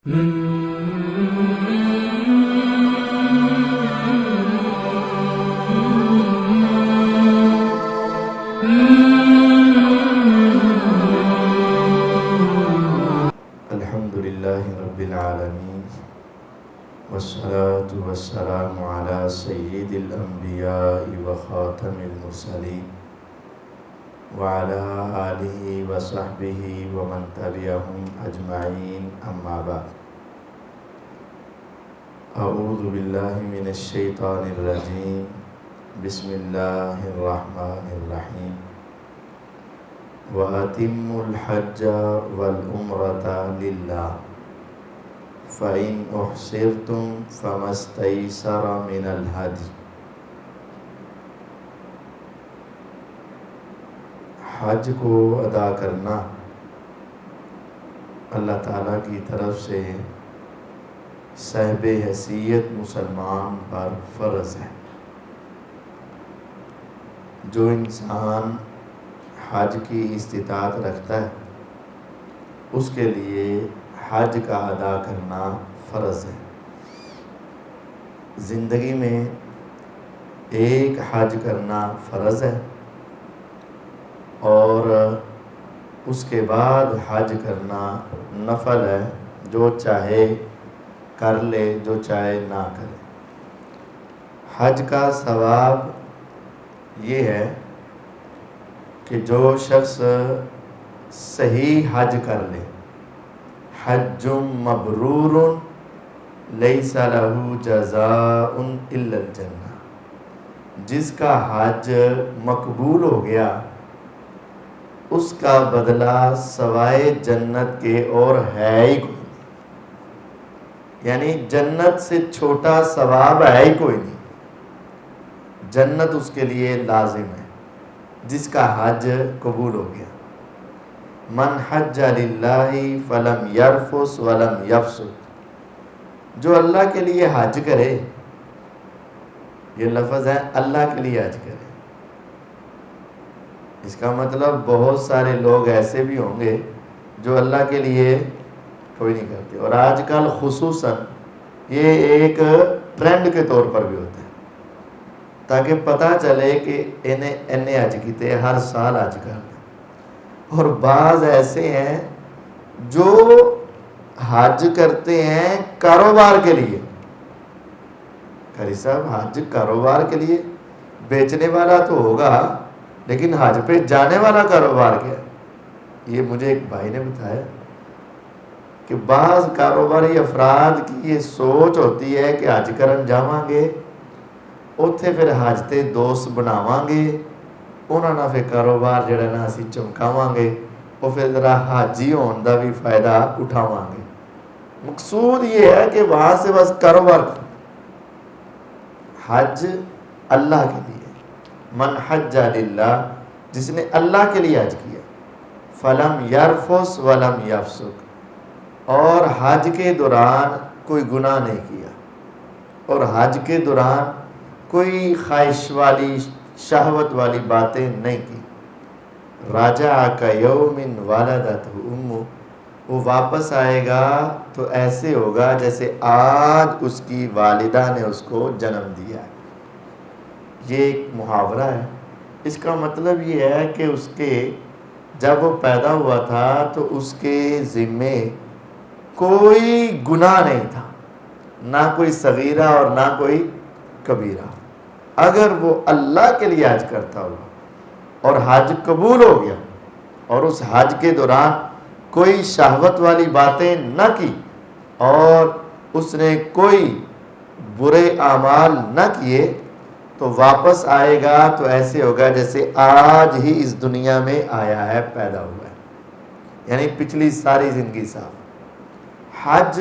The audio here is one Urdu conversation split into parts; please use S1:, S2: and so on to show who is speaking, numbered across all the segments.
S1: الحمدللہ رب العالمین والصلاة والسلام علی سید الانبیاء وخاتم المرسلین وعلى آلہ وصحبہ ومن تبعہم اجمعین اما بعد اعوذ باللہ من الشیطان الرجیم بسم اللہ الرحمن الرحیم وَأَتِمُّوا الْحَجَّ وَالْعُمْرَةَ لِلَّهِ فَإِنْ أُحْصِرْتُمْ فَمَا اسْتَيْسَرَ مِنَ الْهَدْيِ۔ حج کو ادا کرنا اللہ تعالیٰ کی طرف سے صاحب حیثیت مسلمان پر فرض ہے۔ جو انسان حج کی استطاعت رکھتا ہے اس کے لیے حج کا ادا کرنا فرض ہے۔ زندگی میں ایک حج کرنا فرض ہے اور اس کے بعد حج کرنا نفل ہے، جو چاہے کر لے جو چاہے نہ کرے۔ حج کا ثواب یہ ہے کہ جو شخص صحیح حج کر لے، حج مبرور لیس لہ جزاء الا الجنہ، جس کا حج مقبول ہو گیا اس کا بدلہ سوائے جنت کے اور ہے ہی کوئی نہیں، یعنی جنت سے چھوٹا ثواب ہے ہی کوئی نہیں، جنت اس کے لیے لازم ہے جس کا حج قبول ہو گیا۔ من حج للہ فلم یرفث ولم یفسق، جو اللہ کے لیے حج کرے، یہ لفظ ہے اللہ کے لیے حج کرے، اس کا مطلب بہت سارے لوگ ایسے بھی ہوں گے جو اللہ کے لیے کوئی نہیں کرتے، اور آج کل خصوصاً یہ ایک ٹرینڈ کے طور پر بھی ہوتا ہے تاکہ پتہ چلے کہ انہیں حج کیتے ہر سال حج کرتے۔ اور بعض ایسے ہیں جو حج کرتے ہیں کاروبار کے لیے۔ قاری صاحب حج کاروبار کے لیے، بیچنے والا تو ہوگا لیکن حج پہ جانے والا کاروبار کیا ہے؟ یہ مجھے ایک بھائی نے بتایا کہ بعض کاروباری افراد کی یہ سوچ ہوتی ہے کہ حج کرن جاواں گے اتھے پھر حج تے دوست بناواں گے، انہاں نہ پھر کاروبار جڑا نا اسی چمکاواں گے، وہ پھر ذرا حاجی ہون دا بھی فائدہ اٹھاواں گے۔ مقصود یہ ہے کہ وہاں سے بس کاروبار کرو۔ حج اللہ کے لیے، من حج للہ، جس نے اللہ کے لیے حج کیا، فلم یرفث ولم یفسق، اور حج کے دوران کوئی گناہ نہیں کیا، اور حج کے دوران کوئی خواہش والی شہوت والی باتیں نہیں کی۔ راجع کیوم ولدتہ امہ، وہ واپس آئے گا تو ایسے ہوگا جیسے آج اس کی والدہ نے اس کو جنم دیا ہے۔ یہ ایک محاورہ ہے، اس کا مطلب یہ ہے کہ اس کے جب وہ پیدا ہوا تھا تو اس کے ذمے کوئی گناہ نہیں تھا، نہ کوئی صغیرہ اور نہ کوئی کبیرہ۔ اگر وہ اللہ کے لیے حج کرتا ہوا اور حج قبول ہو گیا اور اس حج کے دوران کوئی شہوت والی باتیں نہ کی اور اس نے کوئی برے اعمال نہ کیے، تو واپس آئے گا تو ایسے ہوگا جیسے آج ہی اس دنیا میں آیا ہے، پیدا ہوا ہے، یعنی پچھلی ساری زندگی صاف۔ حج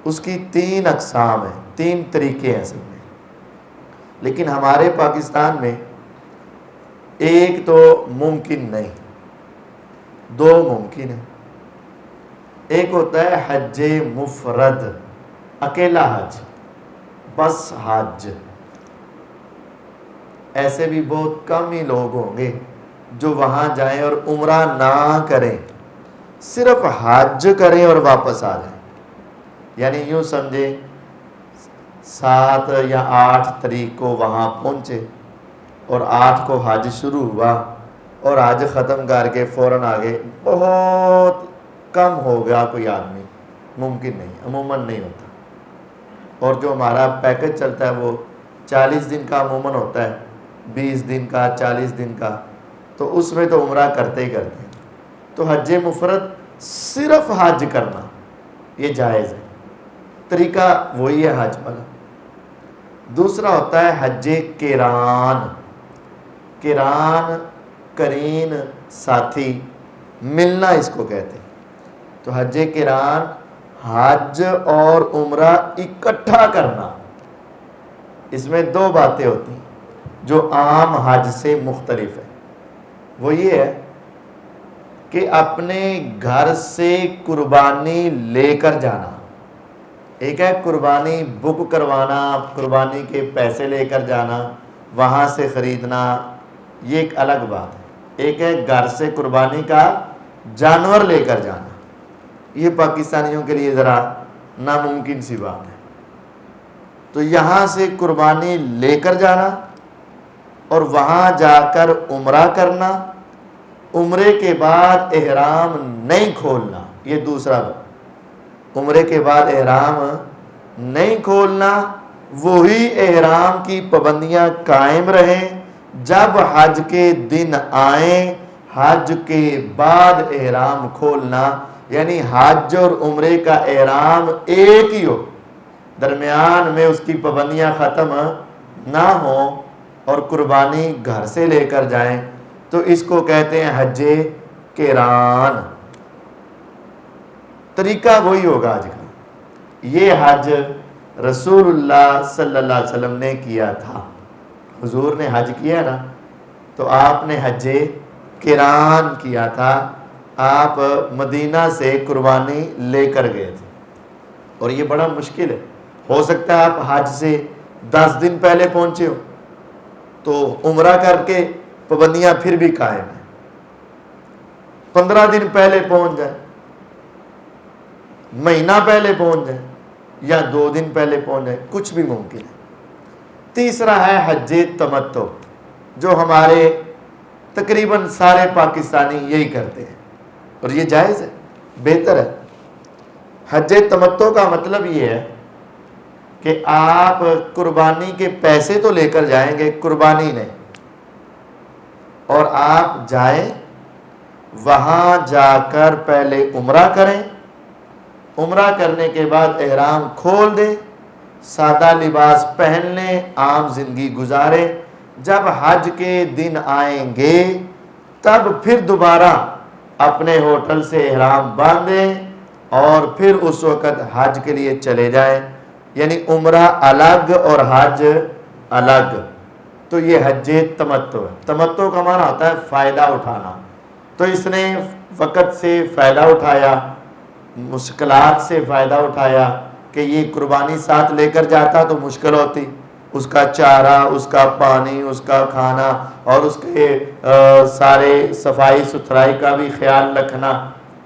S1: اس کی 3 اقسام ہیں، 3 طریقے ہیں سب میں، لیکن ہمارے پاکستان میں ایک تو ممکن نہیں، 2 ممکن ہیں۔ ایک ہوتا ہے حج مفرد، اکیلا حج، بس حج۔ ایسے بھی بہت کم ہی لوگ ہوں گے جو وہاں جائیں اور عمرہ نہ کریں، صرف حج کریں اور واپس آ جائیں۔ یعنی یوں سمجھے 7 یا 8 تاریخ کو وہاں پہنچے اور 8 کو حج شروع ہوا اور حج ختم کر کے فوراً آگے، بہت کم ہو گیا کوئی آدمی، ممکن نہیں، عموماً نہیں ہوتا۔ اور جو ہمارا پیکج چلتا ہے وہ 40 دن کا عموماً ہوتا ہے، 20 دن کا، 40 دن کا، تو اس میں تو عمرہ کرتے ہی کرتے ہیں۔ تو حج مفرد صرف حج کرنا یہ جائز ہے، طریقہ وہی ہے حج والا۔ دوسرا ہوتا ہے حج قران۔ قران، قرین، ساتھی، ملنا اس کو کہتے ہیں۔ تو حج قران حج اور عمرہ اکٹھا کرنا، اس میں 2 باتیں ہوتی ہیں جو عام حج سے مختلف ہے۔ وہ یہ ہے کہ اپنے گھر سے قربانی لے کر جانا، ایک ہے قربانی بک کروانا، قربانی کے پیسے لے کر جانا، وہاں سے خریدنا، یہ ایک الگ بات ہے۔ ایک ہے گھر سے قربانی کا جانور لے کر جانا، یہ پاکستانیوں کے لیے ذرا ناممکن سی بات ہے۔ تو یہاں سے قربانی لے کر جانا اور وہاں جا کر عمرہ کرنا، عمرے کے بعد احرام نہیں کھولنا، یہ دوسرا بات۔ عمرے کے بعد احرام نہیں کھولنا، وہی احرام کی پابندیاں قائم رہیں، جب حج کے دن آئیں حج کے بعد احرام کھولنا، یعنی حج اور عمرے کا احرام ایک ہی ہو، درمیان میں اس کی پابندیاں ختم نہ ہوں اور قربانی گھر سے لے کر جائیں، تو اس کو کہتے ہیں حج قران۔ طریقہ وہی ہوگا حج کا۔ یہ حج رسول اللہ صلی اللہ علیہ وسلم نے کیا تھا، حضور نے حج کیا نا، تو آپ نے حج قران کیا تھا، آپ مدینہ سے قربانی لے کر گئے تھے۔ اور یہ بڑا مشکل ہے، ہو سکتا ہے آپ حج سے 10 دن پہلے پہنچے ہو تو عمرہ کر کے پابندیاں پھر بھی قائم ہیں، 15 دن پہلے پہنچ جائے، مہینہ پہلے پہنچ جائے یا 2 دن پہلے پہنچ جائے، کچھ بھی ممکن ہے۔ تیسرا ہے حج تمتع، جو ہمارے تقریباً سارے پاکستانی یہی کرتے ہیں اور یہ جائز ہے، بہتر ہے۔ حج تمتع کا مطلب یہ ہے کہ آپ قربانی کے پیسے تو لے کر جائیں گے، قربانی نہیں، اور آپ جائیں وہاں جا کر پہلے عمرہ کریں، عمرہ کرنے کے بعد احرام کھول دیں، سادہ لباس پہن لیں، عام زندگی گزاریں، جب حج کے دن آئیں گے تب پھر دوبارہ اپنے ہوٹل سے احرام باندھیں اور پھر اس وقت حج کے لیے چلے جائیں، یعنی عمرہ الگ اور حج الگ۔ تو یہ حج تمتع ہے۔ تمتع کا معنی ہوتا ہے فائدہ اٹھانا۔ تو اس نے وقت سے فائدہ اٹھایا، مشکلات سے فائدہ اٹھایا، کہ یہ قربانی ساتھ لے کر جاتا تو مشکل ہوتی، اس کا چارہ، اس کا پانی، اس کا کھانا اور اس کے سارے صفائی ستھرائی کا بھی خیال رکھنا،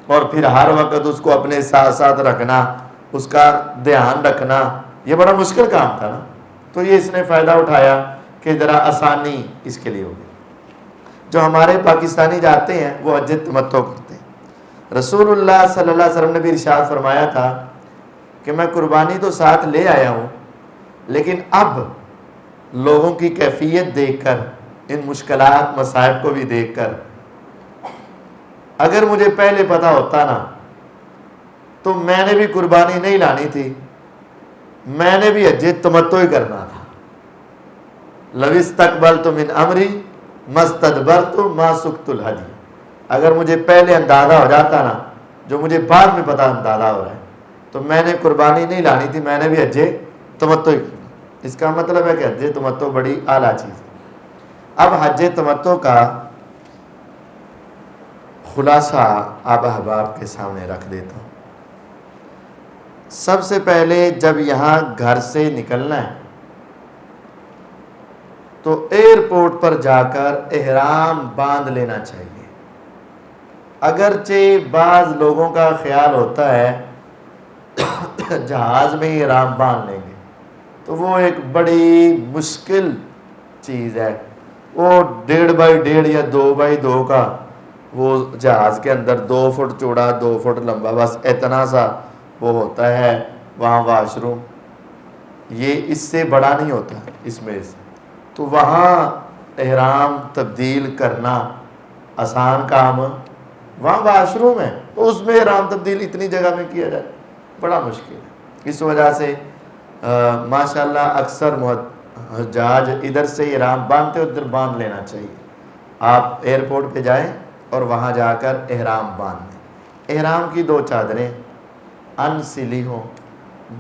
S1: اور پھر ہر وقت اس کو اپنے ساتھ ساتھ رکھنا، اس کا دھیان رکھنا، یہ بڑا مشکل کام تھا نا۔ تو یہ اس نے فائدہ اٹھایا کہ ذرا آسانی اس کے لیے ہوگی۔ جو ہمارے پاکستانی جاتے ہیں وہ حج تمتع کرتے ہیں۔ رسول اللہ صلی اللہ علیہ وسلم نے بھی ارشاد فرمایا تھا کہ میں قربانی تو ساتھ لے آیا ہوں، لیکن اب لوگوں کی کیفیت دیکھ کر، ان مشکلات مسائب کو بھی دیکھ کر، اگر مجھے پہلے پتا ہوتا نا تو میں نے بھی قربانی نہیں لانی تھی، میں نے بھی حج تمتع ہی کرنا تھا۔ لو استقبلت من امری ما استدبرت ما سقت الحج۔ اگر مجھے پہلے اندازہ ہو جاتا نا، جو مجھے بعد میں پتا اندازہ ہو رہا ہے، تو میں نے قربانی نہیں لانی تھی، میں نے بھی حج تمتع ہی کرنا۔ اس کا مطلب ہے کہ حج تمتع بڑی اعلیٰ چیز ہے۔ اب حج تمتع کا خلاصہ آپ احباب کے سامنے رکھ دیتا ہوں۔ سب سے پہلے جب یہاں گھر سے نکلنا ہے تو ایئرپورٹ پر جا کر احرام باندھ لینا چاہیے۔ اگرچہ بعض لوگوں کا خیال ہوتا ہے جہاز میں ہی احرام باندھ لیں گے تو وہ ایک بڑی مشکل چیز ہے. وہ 1.5x1.5 یا 2x2 کا وہ جہاز کے اندر 2 فٹ چوڑا 2 فٹ لمبا بس اتنا سا وہ ہوتا ہے وہاں واش روم. یہ اس سے بڑا نہیں ہوتا اس میں سے. تو وہاں احرام تبدیل کرنا آسان کام, وہاں واش روم ہے تو اس میں احرام تبدیل اتنی جگہ میں کیا جائے بڑا مشکل ہے. اس وجہ سے ماشاءاللہ اکثر حجاج ادھر سے احرام باندھتے ادھر باندھ لینا چاہیے. آپ ایئرپورٹ پہ جائیں اور وہاں جا کر احرام باندھ لیں. احرام کی 2 چادریں ان سلی ہوں.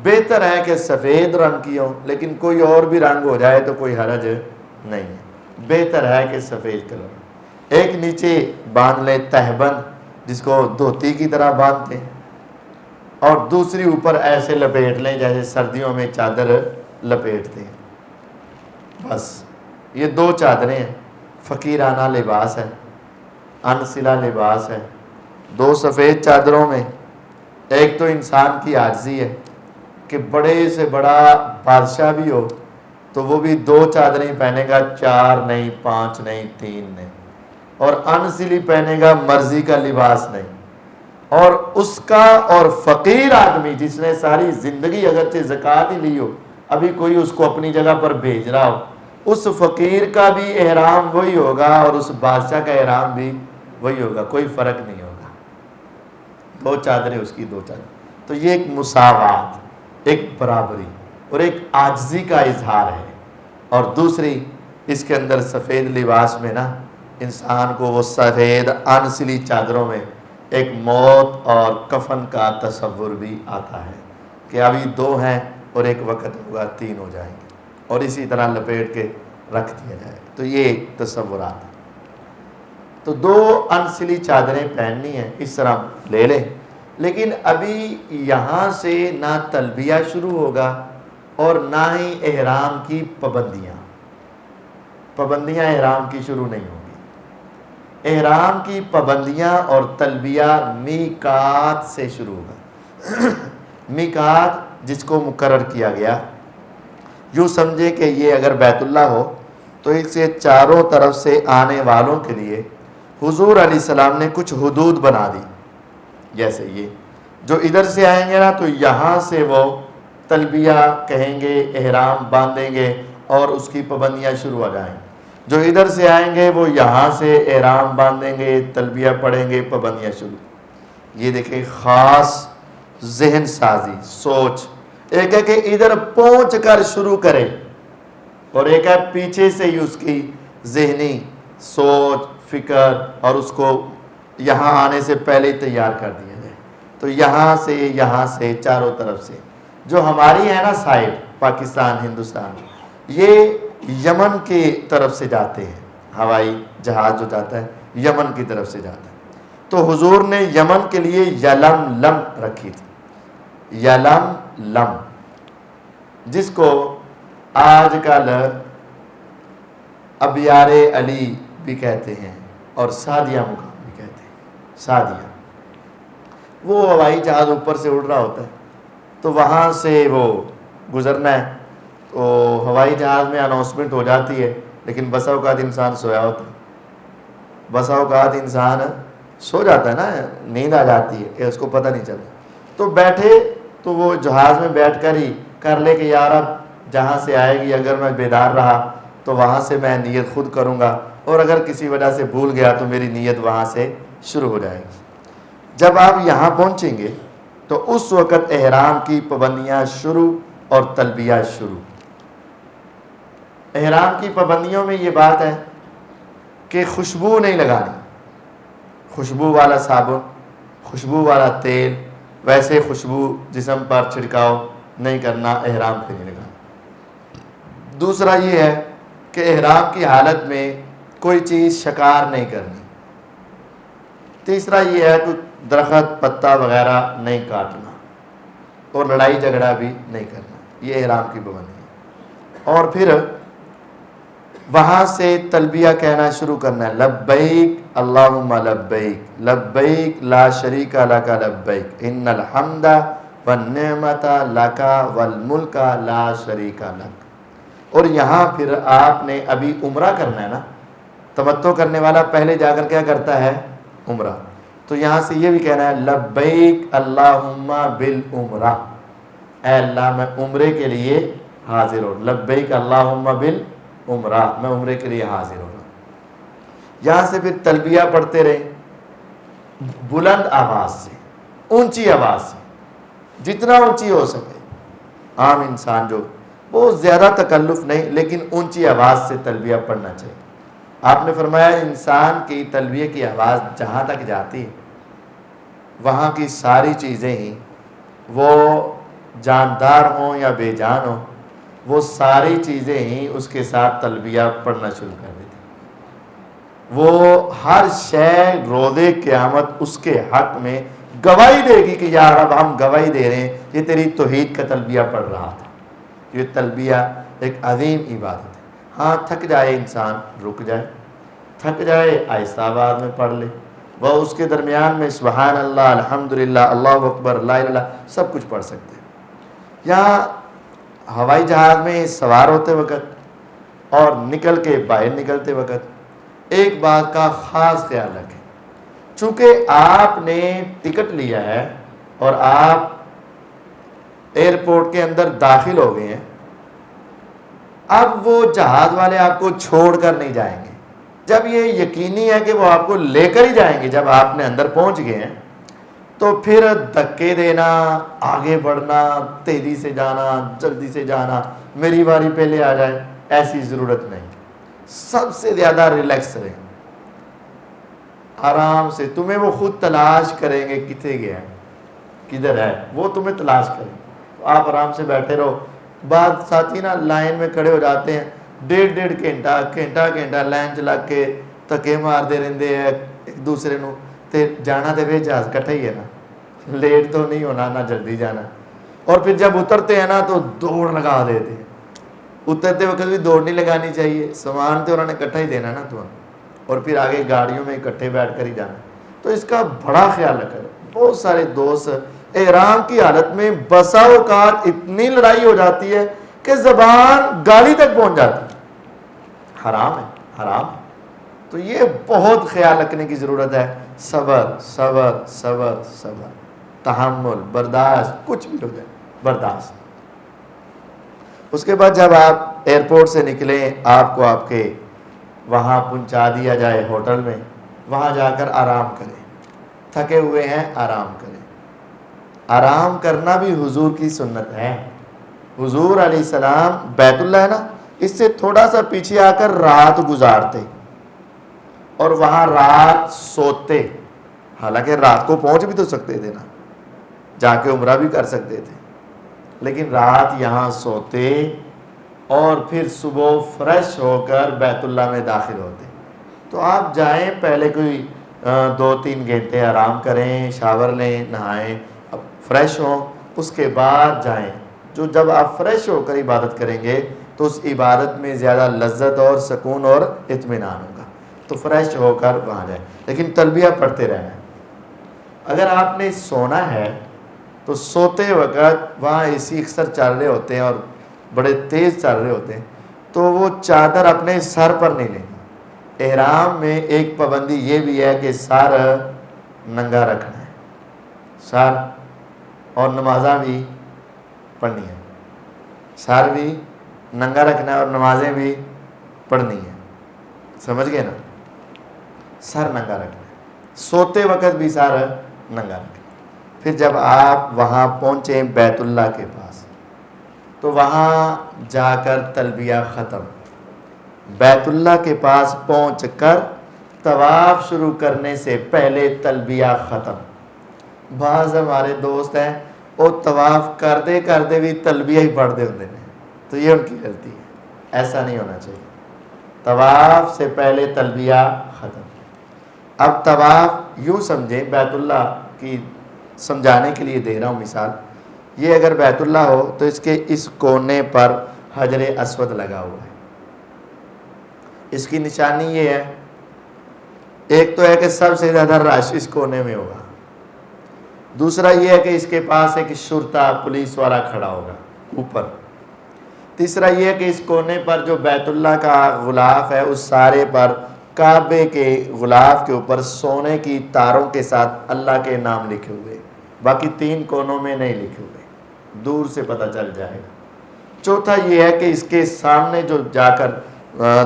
S1: بہتر ہے کہ سفید رنگ کی ہوں, لیکن کوئی اور بھی رنگ ہو جائے تو کوئی حرج نہیں ہے. بہتر ہے کہ سفید کلر. ایک نیچے باندھ لیں تہبند جس کو دھوتی کی طرح باندھتے ہیں, اور دوسری اوپر ایسے لپیٹ لیں جیسے سردیوں میں چادر لپیٹتے ہیں. بس یہ 2 چادریں ہیں. فقیرانہ لباس ہے, انسلا لباس ہے. 2 سفید چادروں میں ایک تو انسان کی عاجزی ہے کہ بڑے سے بڑا بادشاہ بھی ہو تو وہ بھی 2 چادریں پہنے گا, 4 نہیں 5 نہیں 3 نہیں. اور انسلی پہنے گا, مرضی کا لباس نہیں. اور اس کا اور فقیر آدمی جس نے ساری زندگی اگرچہ زکوٰۃ ہی لی ہو, ابھی کوئی اس کو اپنی جگہ پر بھیج رہا ہو, اس فقیر کا بھی احرام وہی ہوگا اور اس بادشاہ کا احرام بھی وہی ہوگا, کوئی فرق نہیں ہوگا. 2 چادریں اس کی 2 چادریں. تو یہ ایک مساوات, ایک برابری اور ایک عاجزی کا اظہار ہے. اور دوسری اس کے اندر سفید لباس میں نا انسان کو وہ سفید انسلی چادروں میں ایک موت اور کفن کا تصور بھی آتا ہے کہ ابھی 2 ہیں اور ایک وقت ہوگا 3 ہو جائیں گے, اور اسی طرح لپیٹ کے رکھ دیا جائے گا. تو یہ تصورات ہیں. تو 2 انسلی چادریں پہننی ہیں اس طرح لے لیں. لیکن ابھی یہاں سے نہ تلبیہ شروع ہوگا اور نہ ہی احرام کی پابندیاں احرام کی شروع نہیں ہوگی. احرام کی پابندیاں اور تلبیہ میقات سے شروع ہوگا. میقات جس کو مقرر کیا گیا, یوں سمجھے کہ یہ اگر بیت اللہ ہو تو اس سے چاروں طرف سے آنے والوں کے لیے حضور علیہ السلام نے کچھ حدود بنا دی. جیسے یہ جو ادھر سے آئیں گے نا تو یہاں سے وہ تلبیہ کہیں گے, احرام باندھیں گے اور اس کی پابندیاں شروع ہو جائیں. جو ادھر سے آئیں گے وہ یہاں سے احرام باندھیں گے, تلبیہ پڑھیں گے, پابندیاں شروع. یہ دیکھیں خاص ذہن سازی, سوچ. ایک ہے کہ ادھر پہنچ کر شروع کرے, اور ایک ہے پیچھے سے ہی اس کی ذہنی سوچ فکر اور اس کو یہاں آنے سے پہلے ہی تیار کر دیا جائے. تو یہاں سے چاروں طرف سے جو ہماری ہے نا سائڈ پاکستان ہندوستان, یہ یمن کی طرف سے جاتے ہیں. ہوائی جہاز جو جاتا ہے یمن کی طرف سے جاتا ہے. تو حضور نے یمن کے لیے یلملم رکھی تھی. یلملم جس کو آج کل ابیار علی بھی کہتے ہیں اور سعدیہ مقام بھی کہتے ہیں. سعدیہ وہ ہوائی جہاز اوپر سے اڑ رہا ہوتا ہے تو وہاں سے وہ گزرنا ہے, تو ہوائی جہاز میں اناؤنسمنٹ ہو جاتی ہے, لیکن بسا اوقات انسان سویا ہوتا ہے, بسا اوقات انسان سو جاتا ہے نا, نیند آ جاتی ہے, اس کو پتہ نہیں چلتا. تو بیٹھے تو وہ جہاز میں بیٹھ کر ہی کر لے کہ یار اب جہاں سے آئے گی اگر میں بیدار رہا تو وہاں سے میں نیت خود کروں گا, اور اگر کسی وجہ سے بھول گیا تو میری نیت وہاں سے شروع ہو جائے گی. جب آپ یہاں پہنچیں گے تو اس وقت احرام کی پابندیاں شروع اور تلبیہ شروع. احرام کی پابندیوں میں یہ بات ہے کہ خوشبو نہیں لگانی, خوشبو والا صابن, خوشبو والا تیل, ویسے خوشبو جسم پر چھڑکاؤ نہیں کرنا, احرام پہ نہیں لگانا. دوسرا یہ ہے کہ احرام کی حالت میں کوئی چیز شکار نہیں کرنی. تیسرا یہ ہے کہ درخت پتا وغیرہ نہیں کاٹنا, اور لڑائی جھگڑا بھی نہیں کرنا. یہ احرام کی پابندی ہے. اور پھر وہاں سے تلبیہ کہنا شروع کرنا ہے, لبیک اللہم لبیک لبیک لا شریک لک لبیک ان الحمد والنعمت لک والملک لا شریک لک۔ اور یہاں پھر آپ نے ابھی عمرہ کرنا ہے نا، تمتع کرنے والا پہلے جا کر کیا کرتا ہے؟ عمرہ۔ تو یہاں سے یہ بھی کہنا ہے لبیک اللہم بالعمرہ، اے اللہ میں عمرے کے لیے حاضر ہوں، لبیک اللہم بالعمرہ، میں عمرے کے لیے حاضر ہوں۔ یہاں سے پھر تلبیہ پڑھتے رہے بلند آواز سے، اونچی آواز سے، جتنا اونچی ہو سکے۔ عام انسان جو بہت زیادہ تکلف نہیں لیکن اونچی آواز سے تلبیہ پڑھنا چاہیے۔ آپ نے فرمایا انسان کی تلبیہ کی آواز جہاں تک جاتی وہاں کی ساری چیزیں ہی، وہ جاندار ہوں یا بے جان ہوں، وہ ساری چیزیں ہی اس کے ساتھ تلبیہ پڑھنا شروع کر دیتی۔ وہ ہر شے روز قیامت اس کے حق میں گواہی دے گی کہ یا رب ہم گواہی دے رہے ہیں یہ تیری توحید کا تلبیہ پڑھ رہا تھا۔ یہ تلبیہ ایک عظیم عبادت ہے۔ ہاں تھک جائے انسان رک جائے، تھک جائے آہستہ آواز میں پڑھ لے، وہ اس کے درمیان میں سبحان اللہ، الحمدللہ، اللہ اکبر، لا الہ الا اللہ سب کچھ پڑھ سکتے ہیں۔ یہاں ہوائی جہاز میں سوار ہوتے وقت اور نکل کے باہر نکلتے وقت ایک بات کا خاص خیال رکھیں، چونکہ آپ نے ٹکٹ لیا ہے اور آپ ایئرپورٹ کے اندر داخل ہو گئے ہیں، اب وہ جہاز والے آپ کو چھوڑ کر نہیں جائیں گے۔ جب یہ یقینی ہے کہ وہ آپ کو لے کر ہی جائیں گے، جب آپ نے اندر پہنچ گئے ہیں تو پھر دھکے دینا، آگے بڑھنا، تیزی سے جانا، جلدی سے جانا، میری باری پہلے آ جائے، ایسی ضرورت نہیں۔ سب سے زیادہ ریلیکس رہیں، آرام سے۔ تمہیں وہ خود تلاش کریں گے کتنے گیا ہے، کدھر ہے، وہ تمہیں تلاش کریں گے، آپ آرام سے بیٹھے رہو۔ بعض ساتھی نا لائن میں کھڑے ہو جاتے ہیں، ڈیڑھ گھنٹہ لائن چلا کے تکے مار دے رہندے ہیں ایک دوسرے نو، تے جانا تے وے جہاز کٹھا ہی ہے نا، لیٹ تو نہیں ہونا نہ جلدی جانا۔ اور پھر جب اترتے ہیں نا تو دوڑ لگا دیتے ہیں۔ اترتے وقت بھی دوڑ نہیں لگانی چاہیے، سامان تو انہوں نے کٹھا ہی دینا نا تو، اور پھر آگے گاڑیوں میں اکٹھے بیٹھ کر ہی جانا، تو اس کا بڑا خیال رکھیں۔ بہت سارے دوست احرام کی حالت میں بسا اوقات اتنی لڑائی ہو جاتی ہے کہ زبان گالی تک پہنچ جاتی ہے، حرام ہے، حرام ہے۔ تو یہ بہت خیال رکھنے کی ضرورت ہے۔ صبر صبر صبر صبر، تحمل، برداشت، کچھ بھی ہو جائے برداشت۔ اس کے بعد جب آپ ایئرپورٹ سے نکلیں، آپ کو آپ کے وہاں پہنچا دیا جائے ہوٹل میں، وہاں جا کر آرام کریں۔ تھکے ہوئے ہیں آرام کریں۔ آرام کرنا بھی حضور کی سنت ہے۔ حضور علیہ السلام بیت اللہ ہے نا، اس سے تھوڑا سا پیچھے آ کر رات گزارتے اور وہاں رات سوتے۔ حالانکہ رات کو پہنچ بھی تو سکتے تھے نا، جا کے عمرہ بھی کر سکتے تھے، لیکن رات یہاں سوتے اور پھر صبح فریش ہو کر بیت اللہ میں داخل ہوتے۔ تو آپ جائیں، پہلے کوئی 2-3 گھنٹے آرام کریں، شاور لیں، نہائیں، اب فریش ہوں، اس کے بعد جائیں۔ جو جب آپ فریش ہو کر عبادت کریں گے تو اس عبادت میں زیادہ لذت اور سکون اور اطمینان ہوگا، تو فریش ہو کر وہاں جائیں، لیکن تلبیہ پڑھتے رہنا ہے۔ اگر آپ نے سونا ہے تو سوتے وقت وہاں اے سی اکثر چل رہے ہوتے ہیں اور بڑے تیز چل رہے ہوتے ہیں، تو وہ چادر اپنے سر پر نہیں لینی۔ احرام میں ایک پابندی یہ بھی ہے کہ سر ننگا رکھنا ہے، سر، اور نمازاں بھی پڑھنی ہے، سر بھی ننگا رکھنا ہے اور نمازیں بھی پڑھنی ہیں، سمجھ گئے نا؟ سر ننگا رکھنا ہے، سوتے وقت بھی سر ننگا رکھنا۔ پھر جب آپ وہاں پہنچیں بیت اللہ کے پاس، تو وہاں جا کر تلبیہ ختم، بیت اللہ کے پاس پہنچ کر طواف شروع کرنے سے پہلے تلبیہ ختم۔ بعض ہمارے دوست ہیں وہ طواف کرتے بھی تلبیہ ہی پڑھتے ہوتے ہیں، تو یہ ان کی غلطی ہے، ایسا نہیں ہونا چاہیے۔ طواف سے پہلے تلبیہ ختم۔ اب طواف یوں سمجھیں، بیت اللہ کی سمجھانے کے لیے دے رہا ہوں مثال، یہ اگر بیت اللہ ہو تو اس کے اس کونے پر حجر اسود لگا ہوا ہے۔ اس کی نشانی یہ ہے، ایک تو ہے کہ سب سے زیادہ رش اس کونے میں ہوگا، دوسرا یہ ہے کہ اس کے پاس ایک شرطہ پولیس والا کھڑا ہوگا اوپر. تیسرا یہ ہے کہ اس کونے پر جو بیت اللہ کا غلاف ہے اس سارے پر کعبے کے غلاف کے اوپر سونے کی تاروں کے ساتھ اللہ کے نام لکھے ہوئے, باقی 3 کونوں میں نہیں لکھے ہوئے, دور سے پتہ چل جائے گا. چوتھا یہ ہے کہ اس کے سامنے جو جا کر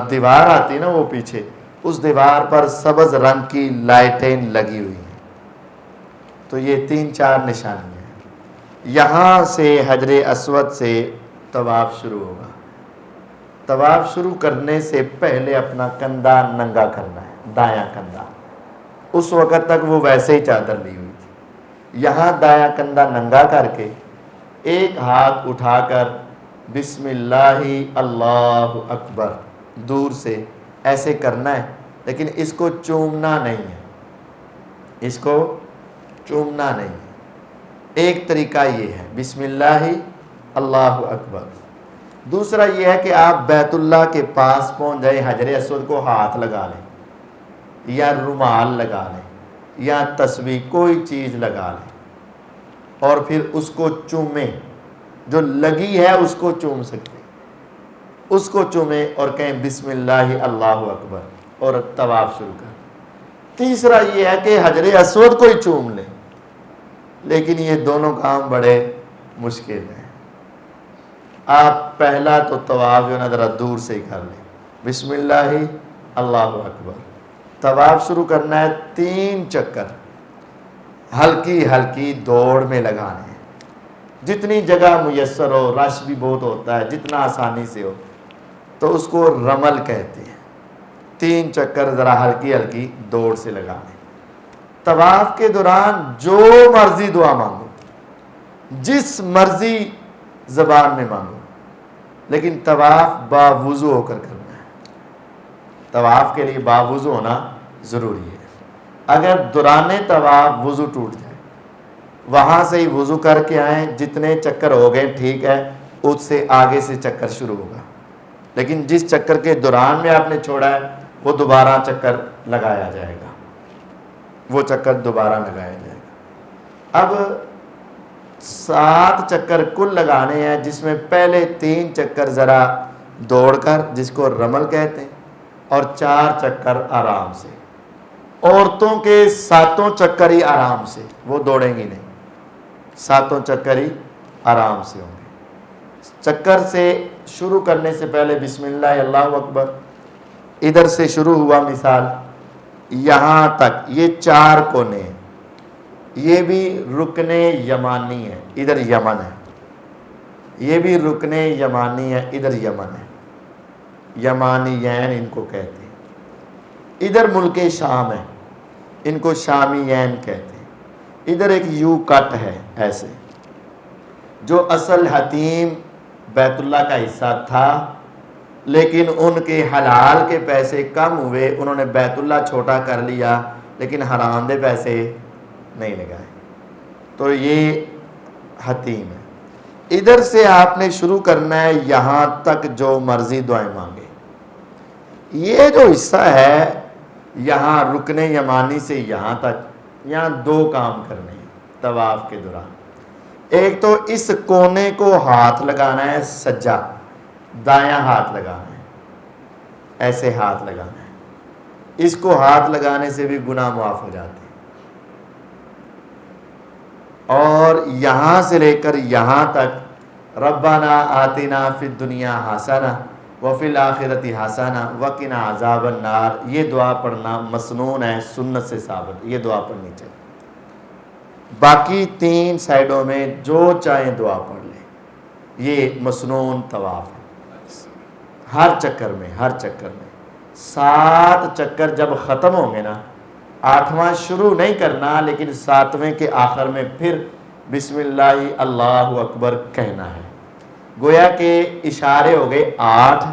S1: دیوار آتی نا وہ پیچھے, اس دیوار پر سبز رنگ کی لائٹیں لگی ہوئی ہیں. تو یہ 3-4 نشانیاں ہیں. یہاں سے حجر اسود سے طواف شروع ہوگا. طواف شروع کرنے سے پہلے اپنا کندھا ننگا کرنا ہے, دایاں کندھا. اس وقت تک وہ ویسے ہی چادر لی ہوئی تھی. یہاں دایاں کندھا ننگا کر کے ایک ہاتھ اٹھا کر بسم اللہ اللہ اکبر دور سے ایسے کرنا ہے, لیکن اس کو چومنا نہیں ہے, اس کو چومنا نہیں ہے. ایک طریقہ یہ ہے بسم اللہ اللہ اکبر. دوسرا یہ ہے کہ آپ بیت اللہ کے پاس پہنچ جائیں, حجر اسود کو ہاتھ لگا لیں یا رومال لگا لیں یا تسبیح کوئی چیز لگا لیں اور پھر اس کو چومیں. جو لگی ہے اس کو چوم سکتے, اس کو چومیں اور کہیں بسم اللہ اللہ اکبر اور طواف شروع کریں. تیسرا یہ ہے کہ حجر اسود کو ہی چوم لیں, لیکن یہ دونوں کام بڑے مشکل ہیں. آپ پہلا تو طواف جو نا ذرا دور سے ہی کر لیں, بسم اللہ اللہ اکبر. طواف شروع کرنا ہے 3 چکر ہلکی ہلکی دوڑ میں لگانے ہیں. جتنی جگہ میسر ہو, رش بھی بہت ہوتا ہے, جتنا آسانی سے ہو تو اس کو رمل کہتے ہیں. 3 چکر ذرا ہلکی ہلکی دوڑ سے لگانے. طواف کے دوران جو مرضی دعا مانگو, جس مرضی زبان میں مانگو, لیکن طواف باوضو ہو کر کرنا ہے. طواف کے لیے باوضو ہونا ضروری ہے. اگر دوران طواف وضو ٹوٹ جائے, وہاں سے ہی وضو کر کے آئیں, جتنے چکر ہو گئے ٹھیک ہے, اس سے آگے سے چکر شروع ہوگا. لیکن جس چکر کے دوران میں آپ نے چھوڑا ہے وہ دوبارہ چکر لگایا جائے گا, وہ چکر دوبارہ لگایا جائے گا. اب 7 چکر کل لگانے ہیں, جس میں پہلے 3 چکر ذرا دوڑ کر جس کو رمل کہتے ہیں, اور 4 چکر آرام سے. عورتوں کے 7 چکر ہی آرام سے, وہ دوڑیں گی نہیں, 7 چکر ہی آرام سے ہوں گے. چکر سے شروع کرنے سے پہلے بسم اللہ اللہ اکبر. ادھر سے شروع ہوا مثال یہاں تک, یہ 4 کونے ہیں, یہ بھی رکن یمانی ہے, ادھر یمن ہے. یہ بھی رکن یمانی ہے, ادھر یمن ہے. یمانیین ان کو کہتے ہیں. ادھر ملک شام ہے, ان کو شامیین کہتے ہیں. ادھر ایک یو کٹ ہے ایسے, جو اصل حتیم بیت اللہ کا حصہ تھا, لیکن ان کے حلال کے پیسے کم ہوئے, انہوں نے بیت اللہ چھوٹا کر لیا, لیکن حرام دے پیسے نہیں لگائے, تو یہ حتیم ہے. ادھر سے آپ نے شروع کرنا ہے یہاں تک جو مرضی دعائیں مانگے. یہ جو حصہ ہے یہاں رکن یمانی سے یہاں تک, یہاں 2 کام کرنے ہیں طواف کے دوران. ایک تو اس کونے کو ہاتھ لگانا ہے, سجا دایاں ہاتھ لگانا ہے, ایسے ہاتھ لگانا ہے. اس کو ہاتھ لگانے سے بھی گناہ معاف ہو جاتے ہیں. اور یہاں سے لے کر یہاں تک ربنا آتنا فی الدنیا حسنہ وفی الآخرۃ حسنہ وقنا عذاب النار, یہ دعا پڑھنا مسنون ہے, سنت سے ثابت, یہ دعا پڑھنی چاہیے. باقی 3 سائڈوں میں جو چاہیں دعا پڑھ لیں, یہ مسنون طواف ہے. ہر چکر میں 7 چکر جب ختم ہوں گے نا, 8واں شروع نہیں کرنا, لیکن 7ویں کے آخر میں پھر بسم اللہ اللہ اکبر کہنا ہے. گویا کہ اشارے ہو گئے 8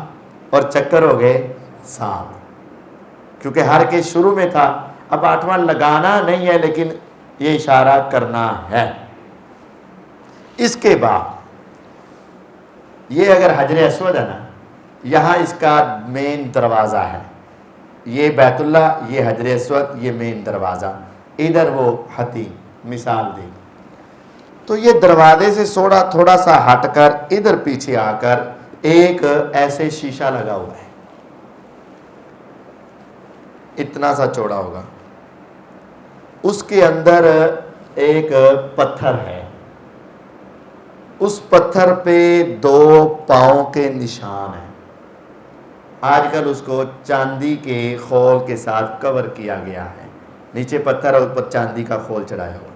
S1: اور چکر ہو گئے 7, کیونکہ ہر کے شروع میں تھا. اب 8واں لگانا نہیں ہے, لیکن یہ اشارہ کرنا ہے. اس کے بعد یہ اگر حجر اسود ہے نا, یہاں اس کا مین دروازہ ہے, یہ بیت اللہ, یہ حجر اسود, یہ مین دروازہ. ادھر وہ حتیم مثال دے, تو یہ دروازے سے تھوڑا سا ہٹ کر ادھر پیچھے آ کر ایک ایسے شیشہ لگا ہوا ہے، اتنا سا چوڑا ہوگا، اس کے اندر ایک پتھر ہے، اس پتھر پہ 2 پاؤں کے نشان ہیں۔ آج کل اس کو چاندی کے خول کے ساتھ کور کیا گیا ہے، نیچے پتھر اور اوپر چاندی کا خول چڑھایا ہوا،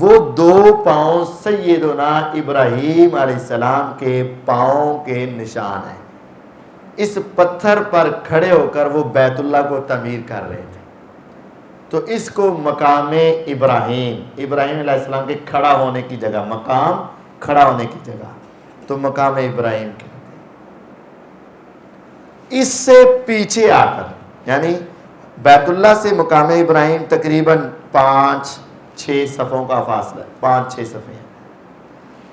S1: وہ 2 پاؤں سیدنا ابراہیم علیہ السلام کے پاؤں کے نشان ہیں۔ اس پتھر پر کھڑے ہو کر وہ بیت اللہ کو تعمیر کر رہے تھے، تو اس کو مقام ابراہیم علیہ السلام کے کھڑا ہونے کی جگہ، مقام کھڑا ہونے کی جگہ، تو مقام ابراہیم کہتے ہیں۔ اس سے پیچھے آ کر، یعنی بیت اللہ سے مقام ابراہیم تقریباً 5-6 صفوں کا فاصلہ ہے، 5-6 صفیں ہیں۔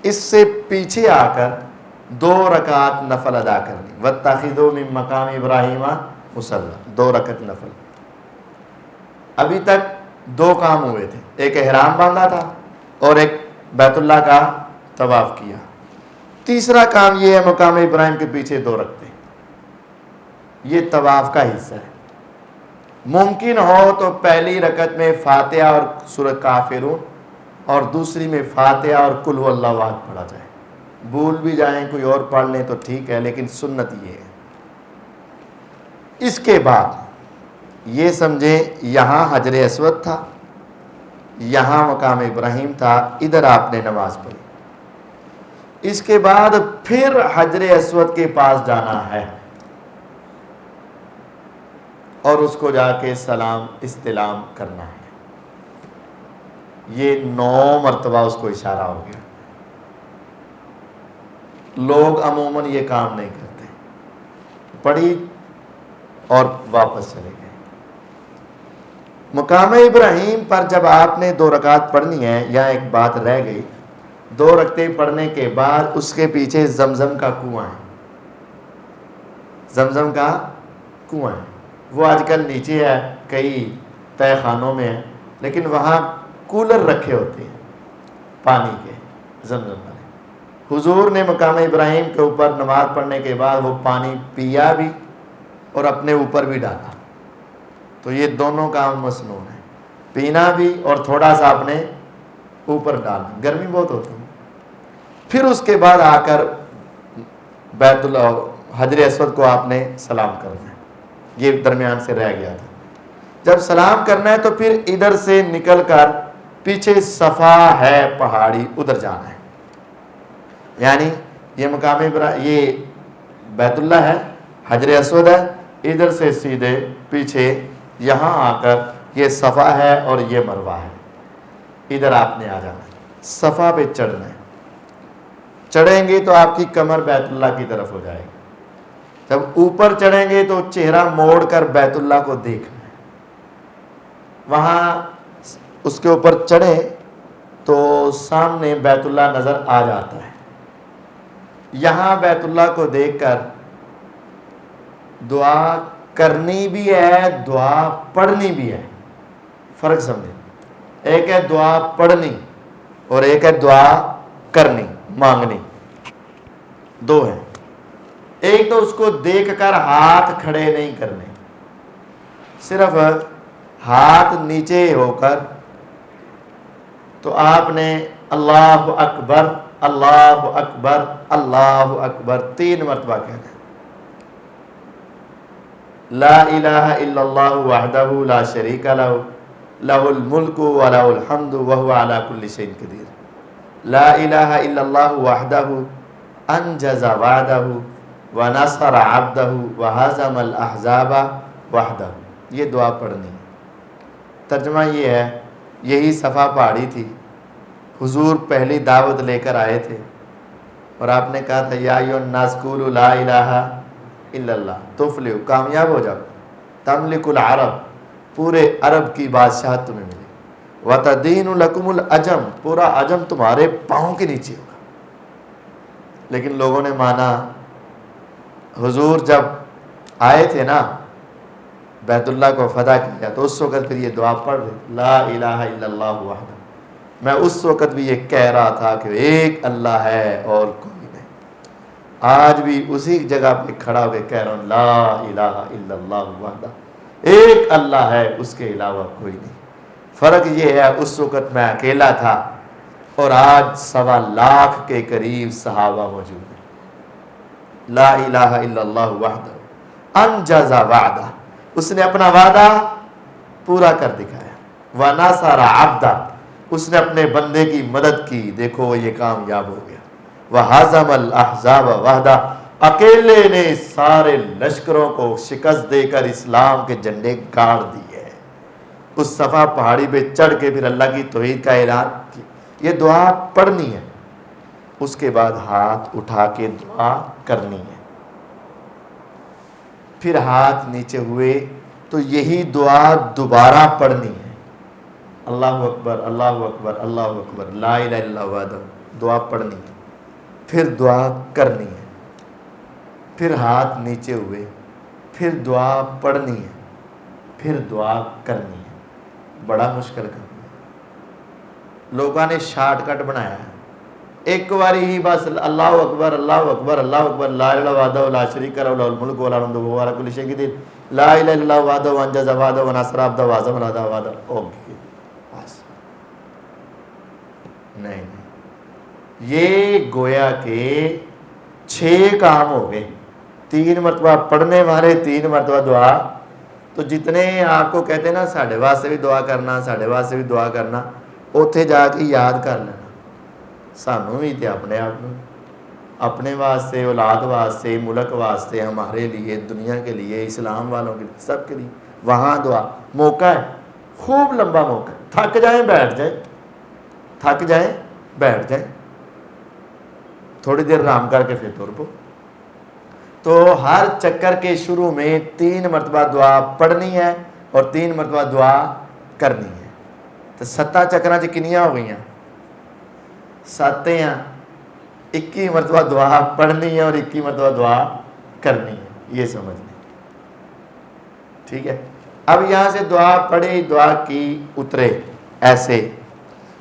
S1: اس سے پیچھے آ کر 2 رکعت نفل ادا کرنی، وَاتَّخِذُوا مِن مَّقَامِ إِبْرَاهِيمَ مُصَلًّى، 2 رکعت نفل۔ ابھی تک 2 کام ہوئے تھے، ایک احرام باندھا تھا اور ایک بیت اللہ کا طواف کیا۔ تیسرا کام یہ ہے مقام ابراہیم کے پیچھے 2 رکھتے ہیں، یہ طواف کا حصہ ہے۔ ممکن ہو تو پہلی رکعت میں فاتحہ اور سورہ کافرون اور دوسری میں فاتحہ اور قل هو اللہ احد پڑھا جائے، بھول بھی جائیں کوئی اور پڑھ لیں تو ٹھیک ہے، لیکن سنت یہ ہے۔ اس کے بعد یہ سمجھیں یہاں حجر اسود تھا، یہاں مقام ابراہیم تھا، ادھر آپ نے نماز پڑھی۔ اس کے بعد پھر حجر اسود کے پاس جانا ہے اور اس کو جا کے سلام استلام کرنا ہے۔ یہ 9 مرتبہ اس کو اشارہ ہو گیا۔ لوگ عموماً یہ کام نہیں کرتے، پڑھی اور واپس چلے گئے۔ مقام ابراہیم پر جب آپ نے 2 رکعت پڑھنی ہے، یا ایک بات رہ گئی، 2 رکعتیں پڑھنے کے بعد اس کے پیچھے زمزم کا کنواں ہے، زمزم کا کنواں ہے۔ وہ آج کل نیچے ہے، کئی تہہ خانوں میں ہے، لیکن وہاں کولر رکھے ہوتے ہیں پانی کے، زمزم والے۔ حضور نے مقام ابراہیم کے اوپر نماز پڑھنے کے بعد وہ پانی پیا بھی اور اپنے اوپر بھی ڈالا، تو یہ دونوں کام مسنون ہے، پینا بھی اور تھوڑا سا اپنے اوپر ڈالنا، گرمی بہت ہوتی ہے۔ پھر اس کے بعد آ کر بیت اللہ حجر اسود کو آپ نے سلام کرنا ہے، یہ درمیان سے رہ گیا تھا۔ جب سلام کرنا ہے تو پھر ادھر سے نکل کر پیچھے صفا ہے پہاڑی، ادھر جانا ہے، یعنی یہ مقام یہ بیت اللہ ہے، حجر اسود ہے، ادھر سے سیدھے پیچھے یہاں آ کر یہ صفا ہے اور یہ مروہ ہے، ادھر آپ نے آ جانا ہے، صفا پہ چڑھنا ہے۔ چڑھیں گے تو آپ کی کمر بیت اللہ کی طرف ہو جائے گی، جب اوپر چڑھیں گے تو چہرہ موڑ کر بیت اللہ کو دیکھنا ہے۔ وہاں اس کے اوپر چڑھے تو سامنے بیت اللہ نظر آ جاتا ہے، یہاں بیت اللہ کو دیکھ کر دعا کرنی بھی ہے، دعا پڑھنی بھی ہے، فرق سمجھیں، ایک ہے دعا پڑھنی اور ایک ہے دعا کرنی، مانگنی، 2 ہیں۔ ایک تو اس کو دیکھ کر ہاتھ کھڑے نہیں کرنے، صرف ہاتھ نیچے ہو کر، تو آپ نے اللہ اکبر اللہ اکبر اللہ اکبر 3 مرتبہ کہنا ہے۔ لا الہ الا اللہ وحدہ لا شریک لہ لہ الملک ولہ الحمد وہو علی کل شیء قدیر۔ لا الہ الا اللہ وحدہ انجز وعدہ ونصر عبدہ وہزم الاحزاب وحدہ، یہ دعا پڑھنی ہے۔ ترجمہ یہ ہے، یہی صفا پہاڑی تھی، حضور پہلی دعوت لے کر آئے تھے اور آپ نے کہا تھا یا ایھا الناس قولوا لا الہ الا اللہ تفلحوا، کامیاب ہو جاؤ، تملک العرب، پورے عرب کی بادشاہت تمہیں ملے، وتدین لکم العجم، پورا عجم تمہارے پاؤں کے نیچے ہوگا۔ لیکن لوگوں نے مانا، حضور جب آئے تھے نا بیت اللہ کو فتح کیا تو اس وقت پھر یہ دعا پڑھ رہے لا الہ الا اللہ وحدہ، میں اس وقت بھی یہ کہہ رہا تھا کہ ایک اللہ ہے اور کوئی نہیں. آج بھی اسی جگہ پہ کھڑا ہوئے کہہ رہا ہوں لا الہ الا اللہ وحدہ، ایک اللہ ہے اس کے علاوہ کوئی نہیں. فرق یہ ہے اس وقت میں اکیلا تھا اور آج 1.25 لاکھ کے قریب صحابہ موجود ہیں. لا الہ الا اللہ وحدہ انجز وعدہ، اس نے اپنا وعدہ پورا کر دکھایا. ونصر عبدہ، اس نے اپنے بندے کی مدد کی، دیکھو وہ یہ کامیاب ہو گیا. وہزم الاحزاب وحدہ، اکیلے نے سارے لشکروں کو شکست دے کر اسلام کے جھنڈے گاڑ دیے. اس صفا پہاڑی پہ چڑھ کے پھر اللہ کی توحید کا اعلان کیا. یہ دعا پڑھنی ہے، اس کے بعد ہاتھ اٹھا کے دعا کرنی ہے. پھر ہاتھ نیچے ہوئے تو یہی دعا دوبارہ پڑھنی ہے. اللہ اکبر اللہ اکبر اللہ اکبر لا الہ الا اللہ وحدہ، دعا پڑھنی ہے. پھر دعا کرنی ہے. پھر ہاتھ نیچے ہوئے، پھر دعا پڑھنی ہے، پھر دعا کرنی ہے. بڑا مشکل کام ہے. لوگوں نے شارٹ کٹ بنایا ہے. ایک باری ہی بس اللہ اکبر اللہ اکبر اللہ اکبر لا الہ الا اللہ وحدہ لا شریک لہ لہ الملک وله الحمد وهو على كل شيء قدیر لا الہ الا اللہ وحدہ انجز وحدہ ونصر عبدہ وهزم الاحزاب وحدہ. اوکے بس نہیں، یہ گویا کہ 6 کام ہو گئے. 3 مرتبہ پڑھنے والے، 3 مرتبہ دعا. تو جتنے آپ کو کہتے ہیں نا ساڈے واسطے بھی دعا کرنا، ساڈے واسطے بھی دعا کرنا، اوتھے جا کے یاد کر لینا. سانوں بھی تے اپنے آپ میں، اپنے واسطے، اولاد واسطے، ملک واسطے، ہمارے لیے، دنیا کے لیے، اسلام والوں کے لیے، سب کے لیے وہاں دعا. موقع ہے، خوب لمبا موقع ہے. تھک جائیں بیٹھ جائیں، تھک جائیں بیٹھ جائیں، تھوڑی دیر آرام کر کے پھر تر پو. تو ہر چکر کے شروع میں 3 مرتبہ دعا پڑھنی ہے اور 3 مرتبہ دعا کرنی ہے. تو 7 چکراں چ کنیاں ہو گئیاں؟ 7 ہیں. 21 مرتبہ دعا پڑھنی ہے اور 21 مرتبہ دعا کرنی ہے. یہ سمجھ لیں، ٹھیک ہے. اب یہاں سے دعا پڑھی، دعا کی، اترے. ایسے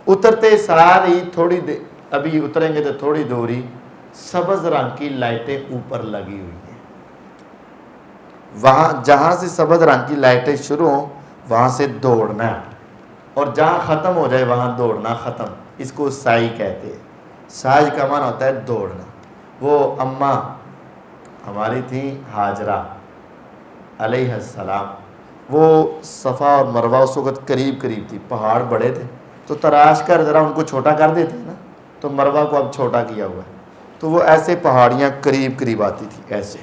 S1: اترتے ساتھ ہی تھوڑی دیر، ابھی اتریں گے تو تھوڑی دوری سبز رنگ کی لائٹیں اوپر لگی ہوئی ہیں. وہاں جہاں سے سبز رنگ کی لائٹیں شروع ہوں وہاں سے دوڑنا ہے، اور جہاں ختم ہو جائے وہاں دوڑنا ختم. اس کو سائی کہتے ہیں. سائی کا معنی ہوتا ہے دوڑنا. وہ اماں ہماری تھیں حاجرہ علیہ السلام، وہ صفا اور مروہ اس وقت قریب قریب تھی، پہاڑ بڑے تھے تو تراش کر ذرا ان کو چھوٹا کر دیتے ہیں نا، تو مروہ کو اب چھوٹا کیا ہوا ہے. تو وہ ایسے پہاڑیاں قریب قریب آتی تھی ایسے.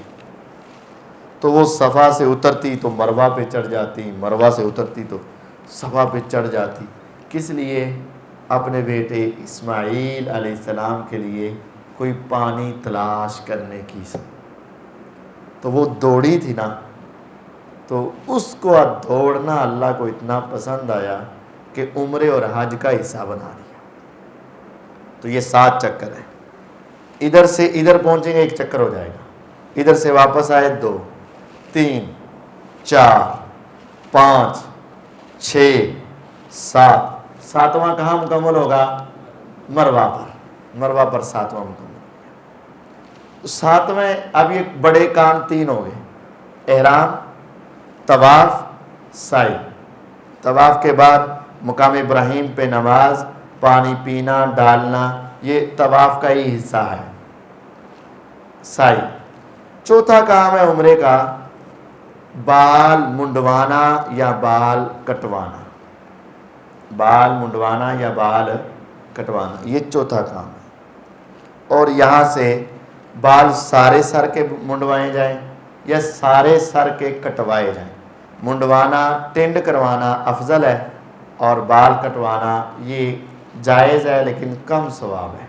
S1: تو وہ صفا سے اترتی تو مروہ پہ چڑھ جاتی، مروہ سے اترتی تو صفا پہ چڑھ جاتی. کس لیے؟ اپنے بیٹے اسماعیل علیہ السلام کے لیے کوئی پانی تلاش کرنے کی. تو وہ دوڑی تھی نا، تو اس کو دوڑنا اللہ کو اتنا پسند آیا کہ عمرے اور حج کا حصہ بنا دیا. تو یہ 7 چکر ہیں. ادھر سے ادھر پہنچیں گے 1 چکر ہو جائے گا، ادھر سے واپس آئے 2 3 4 5 6 7. 7واں کہاں مکمل ہوگا؟ مروہ پر. مروہ پر 7واں مکمل ہوگا. 7ویں اب یہ بڑے کام 3 ہو گئے: احرام، طواف، سعی. طواف کے بعد مقام ابراہیم پہ نماز، پانی پینا ڈالنا، یہ طواف کا ہی حصہ ہے. سعی. 4تھا کام ہے عمرے کا بال منڈوانا یا بال کٹوانا. بال منڈوانا یا بال کٹوانا، یہ 4تھا کام ہے. اور یہاں سے بال سارے سر کے منڈوائے جائیں یا سارے سر کے کٹوائے جائیں. منڈوانا، ٹینڈ کروانا افضل ہے، اور بال کٹوانا یہ جائز ہے لیکن کم ثواب ہے.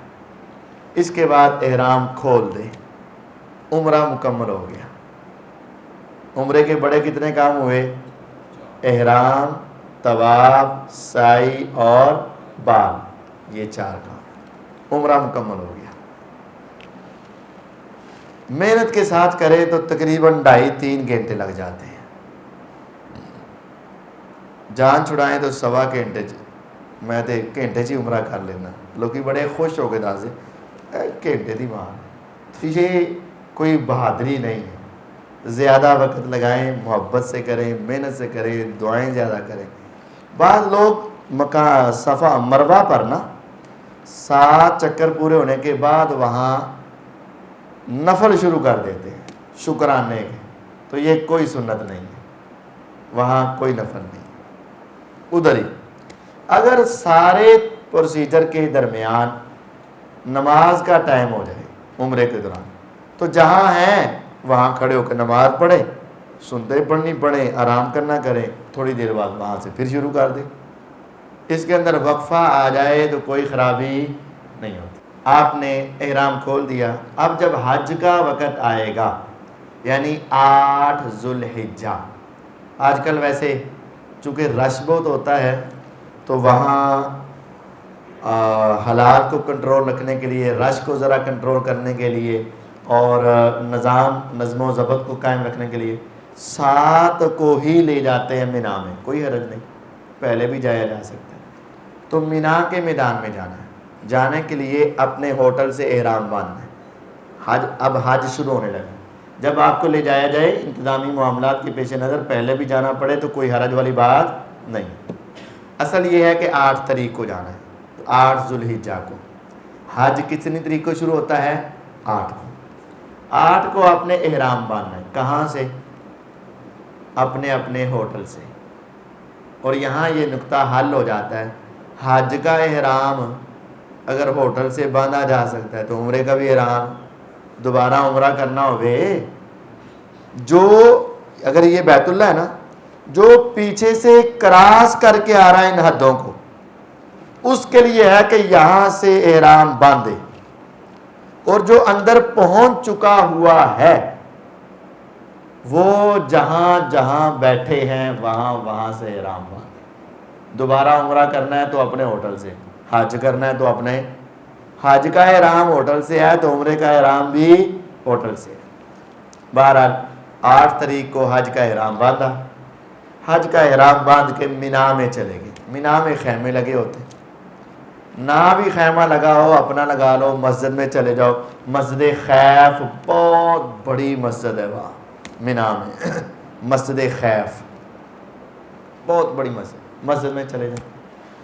S1: اس کے بعد احرام کھول دے. عمرہ مکمل ہو گیا. عمرے کے بڑے کتنے کام ہوئے؟ احرام، طواف، سعی اور بال، یہ 4 کام. عمرہ مکمل ہو گیا. محنت کے ساتھ کرے تو تقریباً 2.5-3 گھنٹے لگ جاتے ہیں. جان چھڑائیں تو 1.25 گھنٹے میں تو گھنٹے چ عمرہ کر لینا. لوگ بڑے خوش ہو کے دستے گھنٹے دی مار. یہ کوئی بہادری نہیں ہے. زیادہ وقت لگائیں, محبت سے کریں, محنت سے کریں, دعائیں زیادہ کریں. بعض لوگ صفا مروہ پر نا 7 چکر پورے ہونے کے بعد وہاں نفل شروع کر دیتے ہیں شکرانے کے. تو یہ کوئی سنت نہیں ہے, وہاں کوئی نفل نہیں. ادھر ہی اگر سارے پروسیجر کے درمیان نماز کا ٹائم ہو جائے عمرے کے دوران, تو جہاں ہیں وہاں کھڑے ہو کے نماز پڑھیں, سنتے پڑھنی پڑھیں, آرام کرنا کریں, تھوڑی دیر بعد وہاں سے پھر شروع کر دیں. اس کے اندر وقفہ آ جائے تو کوئی خرابی نہیں ہوتی. آپ نے احرام کھول دیا. اب جب حج کا وقت آئے گا یعنی 8 ذوالحجہ, آج کل ویسے چونکہ رش بہت ہوتا ہے تو وہاں حالات کو کنٹرول رکھنے کے لیے, رش کو ذرا کنٹرول کرنے کے لیے اور نظم و ضبط کو قائم رکھنے کے لیے 7 کو ہی لے جاتے ہیں مینا میں. کوئی حرج نہیں, پہلے بھی جایا جا سکتا ہے. تو مینا کے میدان میں جانا ہے. جانے کے لیے اپنے ہوٹل سے احرام باندھنا ہے. اب حج شروع ہونے لگا. جب آپ کو لے جایا جائے انتظامی معاملات کے پیش نظر پہلے بھی جانا پڑے تو کوئی حرج والی بات نہیں. اصل یہ ہے کہ 8 تاریخ کو جانا ہے, 8 ذوالحجہ کو. حج کتنی تاریخ کو شروع ہوتا ہے؟ 8 کو. 8 کو آپ نے احرام باندھنا ہے. کہاں سے؟ اپنے اپنے ہوٹل سے. اور یہاں یہ نقطہ حل ہو جاتا ہے, حج کا احرام اگر ہوٹل سے باندھا جا سکتا ہے تو عمرے کا بھی احرام دوبارہ عمرہ کرنا ہوئے. جو اگر یہ بیت اللہ ہے نا, جو پیچھے سے کراس کر کے آ رہا ہے ان حدوں کو, اس کے لیے ہے کہ یہاں سے احرام باندھے, اور جو اندر پہنچ چکا ہوا ہے وہ جہاں جہاں بیٹھے ہیں وہاں سے احرام باندھے. دوبارہ عمرہ کرنا ہے تو اپنے ہوٹل سے, حج کرنا ہے تو اپنے. حج کا احرام ہوٹل سے ہے تو عمرے کا احرام بھی ہوٹل سے ہے. بہرحال 8 تاریخ کو حج کا احرام باندھا. حج کا احرام باندھ کے مینا میں چلے گئے. مینا میں خیمے لگے ہوتے, نہ بھی خیمہ لگا ہو اپنا لگا لو, مسجد میں چلے جاؤ. مسجد خیف بہت بڑی مسجد ہے وہاں مینا میں. مسجد خیف بہت بڑی مسجد میں چلے جاؤ.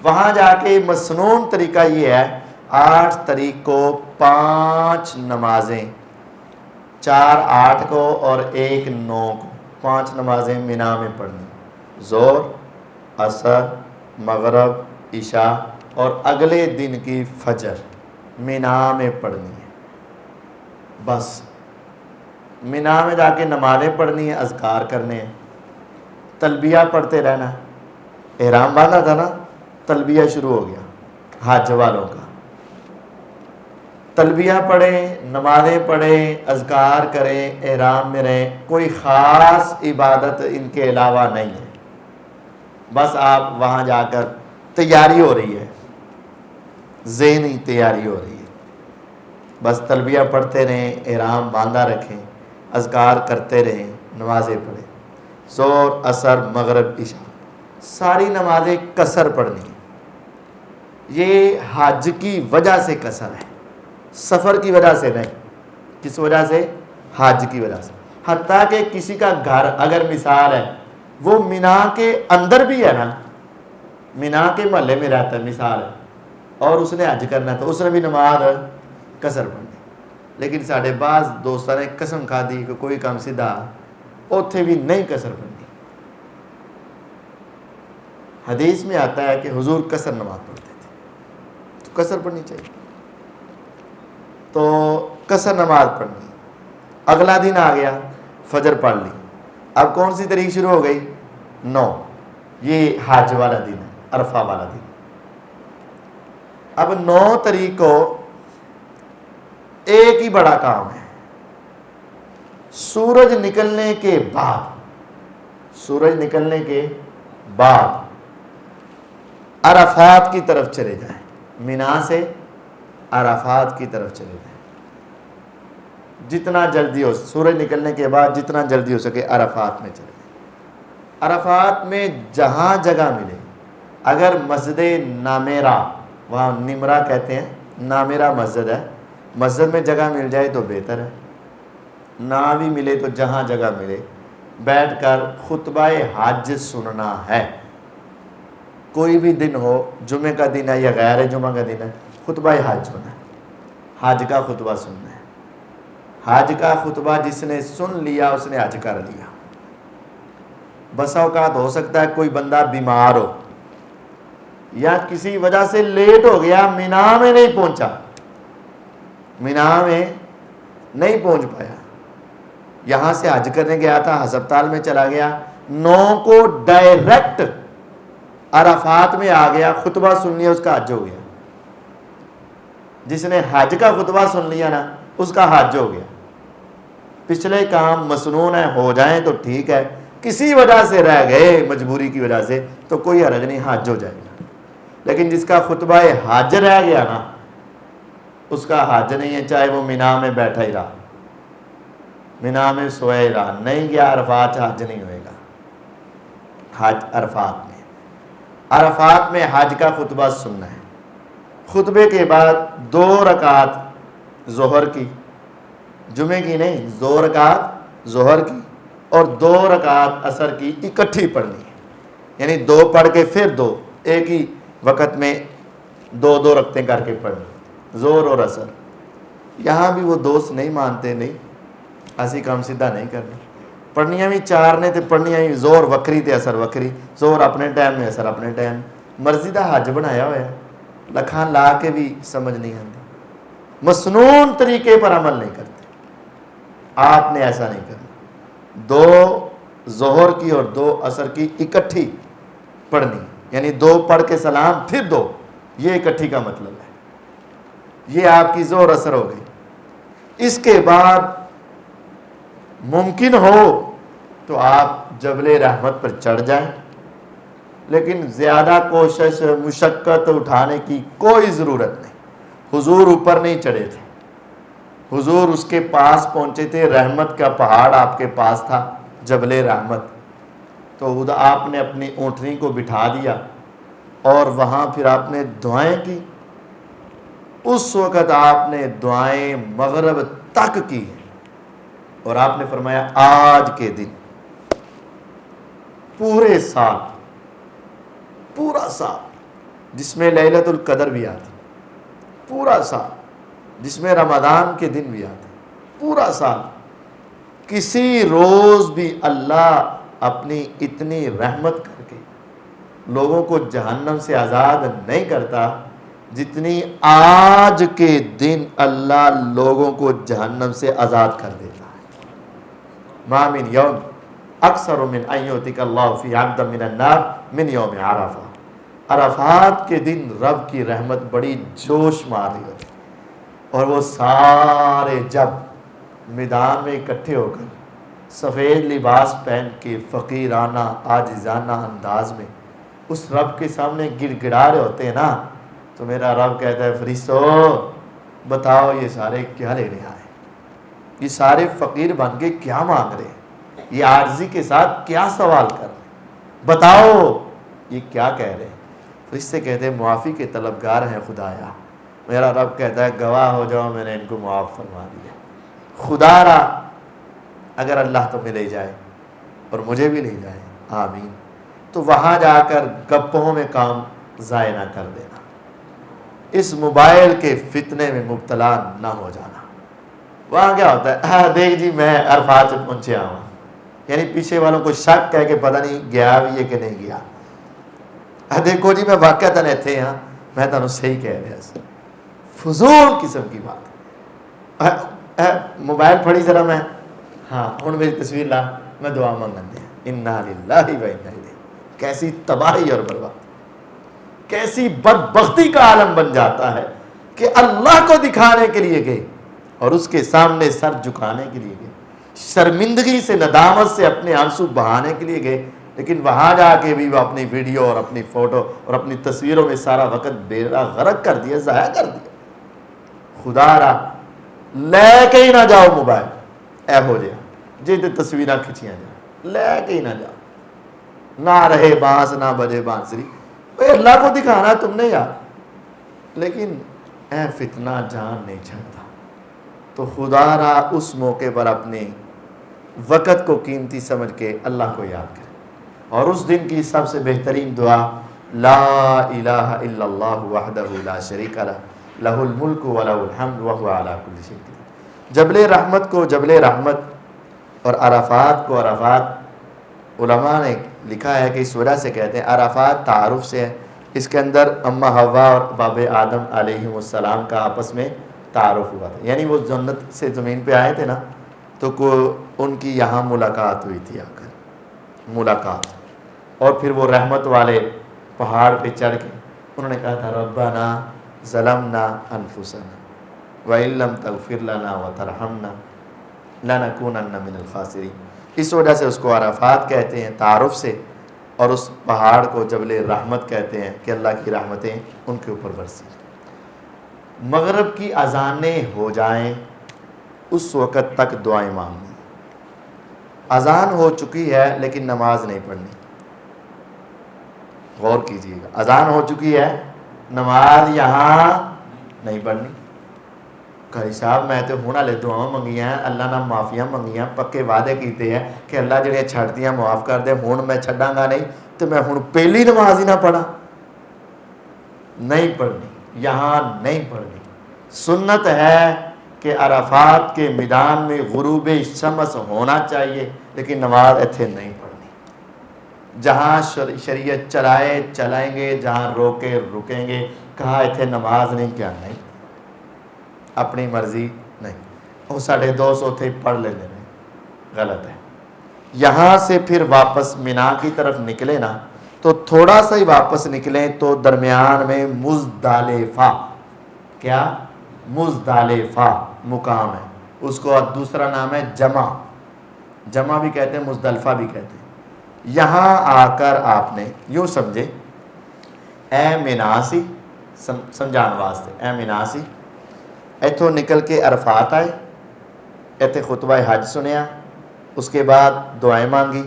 S1: وہاں جا کے مسنون طریقہ یہ ہے, 8 تاریخ کو 5 نمازیں, 4 8 کو اور 1 9 کو, 5 نمازیں مینا میں پڑھنی. ظہر, عصر, مغرب, عشاء اور اگلے دن کی فجر مینا میں پڑھنی ہے. بس مینا میں جا کے نمازیں پڑھنی ہیں, اذکار کرنے ہیں, تلبیہ پڑھتے رہنا. احرام باندھا تھا نا, تلبیہ شروع ہو گیا حج والوں کا. تلبیہ پڑھیں, نمازیں پڑھیں, اذکار کریں, احرام میں رہیں. کوئی خاص عبادت ان کے علاوہ نہیں ہے. بس آپ وہاں جا کر تیاری ہو رہی ہے, ذہنی تیاری ہو رہی ہے. بس تلبیہ پڑھتے رہیں, احرام باندھا رکھیں, اذکار کرتے رہیں, نمازیں پڑھیں. ظہر, عصر, مغرب, عشاء ساری نمازیں قصر پڑھنی ہیں. یہ حج کی وجہ سے قصر ہے, سفر کی وجہ سے نہیں. کس وجہ سے؟ حج کی وجہ سے. حتیٰ کہ کسی کا گھر اگر مثال ہے وہ مینا کے اندر بھی ہے نا, مینا کے محلے میں رہتا ہے مثال ہے, اور اس نے حج کرنا ہے تو اس نے بھی نماز قصر پڑھنی. لیکن ساڑھے بعض دوستوں نے قسم کھا دی کہ کوئی کام سیدھا اوتھے بھی نہیں قصر پڑھنی. حدیث میں آتا ہے کہ حضور قصر نماز پڑھتے تھے, تو قصر پڑھنی چاہیے. تو قصر نماز پڑھنی. اگلا دن آ گیا, فجر پڑھ لی. اب کون سی تاریخ شروع ہو گئی؟ 9. یہ حج والا دن ہے, عرفہ والا دن. اب 9 تاریخ کو ایک ہی بڑا کام ہے. سورج نکلنے کے بعد عرفات کی طرف چلے جائیں. مینا سے عرفات کی طرف چلے جائیں. جتنا جلدی ہو, سورج نکلنے کے بعد جتنا جلدی ہو سکے عرفات میں چلے جائیں. عرفات میں جہاں جگہ ملے اگر مسجد نامیرا، وہاں نمرا کہتے ہیں، نامیرا مسجد ہے، مسجد میں جگہ مل جائے تو بہتر ہے، نہ بھی ملے تو جہاں جگہ ملے بیٹھ کر خطبہ حج سننا ہے۔ کوئی بھی دن ہو، جمعہ کا دن ہے یا غیر جمعہ کا دن ہے، خطبہ حج ہونا ہے، حج کا خطبہ سننا ہے۔ حج کا خطبہ جس نے سن لیا اس نے حج کر لیا۔ بسا اوقات ہو سکتا ہے کوئی بندہ بیمار ہو یا کسی وجہ سے لیٹ ہو گیا، مینا میں نہیں پہنچا، مینا میں نہیں پہنچ پایا، یہاں سے حج کرنے گیا تھا، ہسپتال میں چلا گیا، 9 کو ڈائریکٹ عرفات میں آ گیا، خطبہ سن لیا، اس کا حج ہو گیا۔ جس نے حج کا خطبہ سن لیا نا اس کا حج ہو گیا۔ پچھلے کام مسنون ہے، ہو جائیں تو ٹھیک ہے، کسی وجہ سے رہ گئے مجبوری کی وجہ سے تو کوئی حرج نہیں، حج ہو جائے گا۔ لیکن جس کا خطبہ حج رہ گیا نا اس کا حج نہیں ہے، چاہے وہ مینا میں بیٹھا ہی رہا، مینا میں سویا ہی رہا، نہیں گیا عرفات، حج نہیں ہوئے گا۔ حج عرفات میں، عرفات میں حج کا خطبہ سننا ہے۔ خطبے کے بعد 2 رکعت ظہر کی، جمعے کی نہیں، 2 رکعت ظہر کی اور 2 رکعت عصر کی اکٹھی پڑھنی ہے، یعنی 2 پڑھ کے پھر 2، ایک ہی وقت میں 2 رکعتیں کر کے پڑھنی، ظہر اور عصر۔ یہاں بھی وہ دوست نہیں مانتے، نہیں اسی کام سیدھا نہیں کرنا، پڑھنیاں بھی 4 نے تے پڑھنیاں بھی ظہر وکری تے عصر وکری، ظہر اپنے ٹائم میں عصر اپنے ٹائم، مرضی دا حج بنایا ہوا ہے، لکھاں لا کے بھی سمجھ نہیں آتی، مسنون طریقے پر عمل نہیں کرتے۔ آپ نے ایسا نہیں کرنا، 2 ظہر کی اور 2 عصر کی اکٹھی پڑھنی، یعنی 2 پڑھ کے سلام پھر 2، یہ اکٹھی کا مطلب ہے۔ یہ آپ کی ظہر عصر ہو گئی۔ اس کے بعد ممکن ہو تو آپ جبل رحمت پر چڑھ جائیں، لیکن زیادہ کوشش مشقت اٹھانے کی کوئی ضرورت نہیں۔ حضور اوپر نہیں چڑھے تھے، حضور اس کے پاس پہنچے تھے، رحمت کا پہاڑ آپ کے پاس تھا، جبل رحمت، تو آپ نے اپنی اونٹنی کو بٹھا دیا اور وہاں پھر آپ نے دعائیں کی۔ اس وقت آپ نے دعائیں مغرب تک کی اور آپ نے فرمایا آج کے دن پورے سال، پورا سال جس میں لیلۃ القدر بھی آتی، پورا سال جس میں رمضان کے دن بھی آتے، پورا سال کسی روز بھی اللہ اپنی اتنی رحمت کر کے لوگوں کو جہنم سے آزاد نہیں کرتا جتنی آج کے دن اللہ لوگوں کو جہنم سے آزاد کر دیتا ہے۔ ما من یوم اکثر من ان یؤتیک اللہ فی عبدا من النار من یوم عرفہ۔ عرفات کے دن رب کی رحمت بڑی جوش مار رہی ہوتی، اور وہ سارے جب میدان میں اکٹھے ہو کر سفید لباس پہن کے فقیرانہ عاجزانہ انداز میں اس رب کے سامنے گڑ گڑا رہے ہوتے ہیں نا، تو میرا رب کہتا ہے فرشتو بتاؤ یہ سارے کیا لینے آئے، یہ سارے فقیر بن کے کیا مانگ رہے ہیں، یہ عاجزی کے ساتھ کیا سوال کر رہے ہیں، بتاؤ یہ کیا کہہ رہے ہیں۔ فرشتے کہتے ہیں معافی کے طلبگار ہیں خدایا۔ میرا رب کہتا ہے گواہ ہو جاؤ میں نے ان کو معاف فرما دیا۔ خدا را اگر اللہ تمہیں لے جائے اور مجھے بھی لے جائے، آمین، تو وہاں جا کر گپوں میں کام ضائع نہ کر دینا، اس موبائل کے فتنے میں مبتلا نہ ہو جانا۔ وہاں کیا ہوتا ہے دیکھ جی میں عرفات سے پہنچے ہوں، یعنی پیچھے والوں کو شک ہے کہ پتہ نہیں گیا بھی ہے کہ نہیں گیا، دیکھو جی میں واقعتاً ایتھے ہاں، میں تمہیں صحیح کہہ رہا، فضول قسم کی بات۔ موبائل پھڑی ذرا میں، ہاں ہن میری تصویر لا، میں دعا مانگن دیا، انا للہ و انا الیہ۔ کیسی تباہی اور برباد، کیسی بدبختی کا عالم بن جاتا ہے کہ اللہ کو دکھانے کے لیے گئے اور اس کے سامنے سر جھکانے کے لیے گئے، شرمندگی سے ندامت سے اپنے آنسو بہانے کے لیے گئے، لیکن وہاں جا کے بھی وہ اپنی ویڈیو اور اپنی فوٹو اور اپنی تصویروں میں سارا وقت بیڑا غرق کر دیا، ضائع کر دیا۔ خدا را لے کے ہی نہ جاؤ موبائل، اے ہو جائے جی تصویریں کھچیاں جائیں، لے کے ہی نہ جاؤ، نہ رہے بانس نہ بجے بانسری، اے اللہ کو دکھانا تم نے یار، لیکن اے فتنہ جان نہیں چھڑتا. تو خدا را اس موقع پر اپنے وقت کو قیمتی سمجھ کے اللہ کو یاد کرے. اور اس دن کی سب سے بہترین دعا لا الہ الا اللہ وحدہ لا شریک لہ لہ الملک و لہ الحمد وہو علی کل شیء قدیر. جبل رحمت کو جبل رحمت اور عرفات کو عرفات علماء نے لکھا ہے کہ اس وجہ سے کہتے ہیں. عرفات تعارف سے ہے، اس کے اندر اما حوا اور باب آدم علیہ السلام کا آپس میں تعارف ہوا تھا. یعنی وہ جنت سے زمین پہ آئے تھے نا، تو ان کی یہاں ملاقات ہوئی تھی، آ کر ملاقات. اور پھر وہ رحمت والے پہاڑ پہ چڑھ کے انہوں نے کہا تھا ربنا ظلمنا انفسنا وَإِن لَّمْ تَغْفِرْ لَنَا وَتَرْحَمْنَا لَنَكُونَنَّ مِنَ الْخَاسِرِينَ. اس وجہ سے اس کو عرفات کہتے ہیں تعارف سے، اور اس پہاڑ کو جبل رحمت کہتے ہیں کہ اللہ کی رحمتیں ان کے اوپر برسی. مغرب کی اذانیں ہو جائیں اس وقت تک دعائیں مانگنی. اذان ہو چکی ہے لیکن نماز نہیں پڑھنی. غور کیجیے گا، اذان ہو چکی ہے، نماز یہاں نہیں پڑھنی. قاری صاحب میں تو ہوں ہلے دعاواں منگیاں، اللہ نہ معافیاں منگیاں، پکے وعدے کیتے ہیں کہ اللہ جڑیاں چھڑدیاں معاف کر دے، ہوں میں چھڈاں گا نہیں تو میں ہوں پہلی نماز ہی نہ پڑھا. نہیں پڑھنی، یہاں نہیں پڑھنی. سنت ہے کہ عرفات کے میدان میں غروب شمس ہونا چاہیے، لیکن نماز ایتھے نہیں پڑھنی. جہاں شریعت چلائے چلائیں گے، جہاں روکے رکیں گے. کہا ایتھے نماز نہیں، کیا نہیں، اپنی مرضی نہیں. وہ 250 تھے پڑھ لیتے ہیں، غلط ہے. یہاں سے پھر واپس مینا کی طرف نکلے نا، تو تھوڑا سا ہی واپس نکلیں تو درمیان میں مزدلفہ، کیا مزدلفہ مقام ہے. اس کو دوسرا نام ہے جمع بھی کہتے ہیں، مزدلفہ بھی کہتے ہیں. یہاں آ کر آپ نے یوں سمجھے اے مناسی، سمجھان واسطے اے مناسی، ایتھوں نکل کے عرفات آئے، ایتھے خطبہ حج سنیا، اس کے بعد دعائیں مانگی،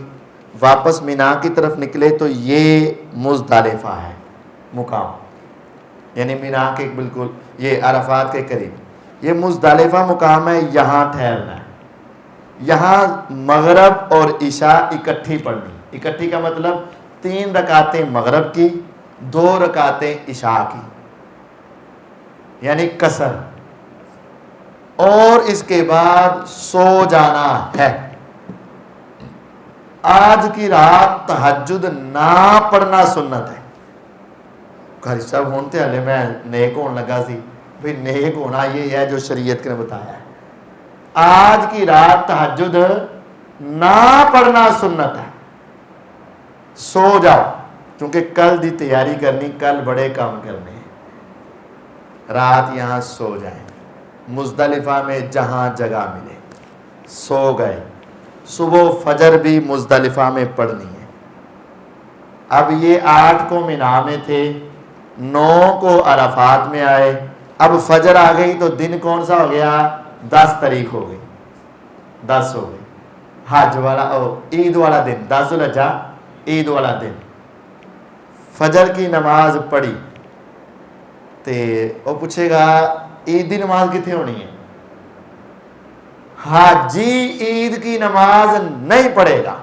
S1: واپس مینا کی طرف نکلے تو یہ مزدلفہ ہے مقام. یعنی مینا کے بالکل یہ عرفات کے قریب یہ مزدلفہ مقام ہے. یہاں ٹھہرنا ہے. یہاں مغرب اور عشاء اکٹھی پڑھنی. اکٹھی کا مطلب 3 رکعتیں مغرب کی، 2 رکعتیں عشاء کی، یعنی قصر. اور اس کے بعد سو جانا ہے. آج کی رات تہجد نہ پڑھنا سنت ہے. قاری صاحب ہونتے ہلے میں نیک ہونے لگا سی. بھئی نیک ہونا یہ ہے جو شریعت نے بتایا ہے. آج کی رات تہجد نہ پڑھنا سنت ہے. سو جاؤ، کیونکہ کل دی تیاری کرنی، کل بڑے کام کرنے ہیں. رات یہاں سو جائیں، مزدلفہ میں جہاں جگہ ملے سو گئے. صبح فجر بھی مزدلفہ میں پڑھنی ہے. اب یہ 8 کو مینا میں تھے، 9 کو عرفات میں آئے. اب فجر آ گئی تو دن کون سا ہو گیا؟ 10 تاریخ ہو گئی، 10 ہو گئی. حج والا عید والا دن، 10 ذوالحجہ عید والا دن. فجر کی نماز پڑھی تے وہ پوچھے گا عید کی نماز کتنے ہونی ہے؟ حاجی عید کی نماز نہیں پڑھے گا.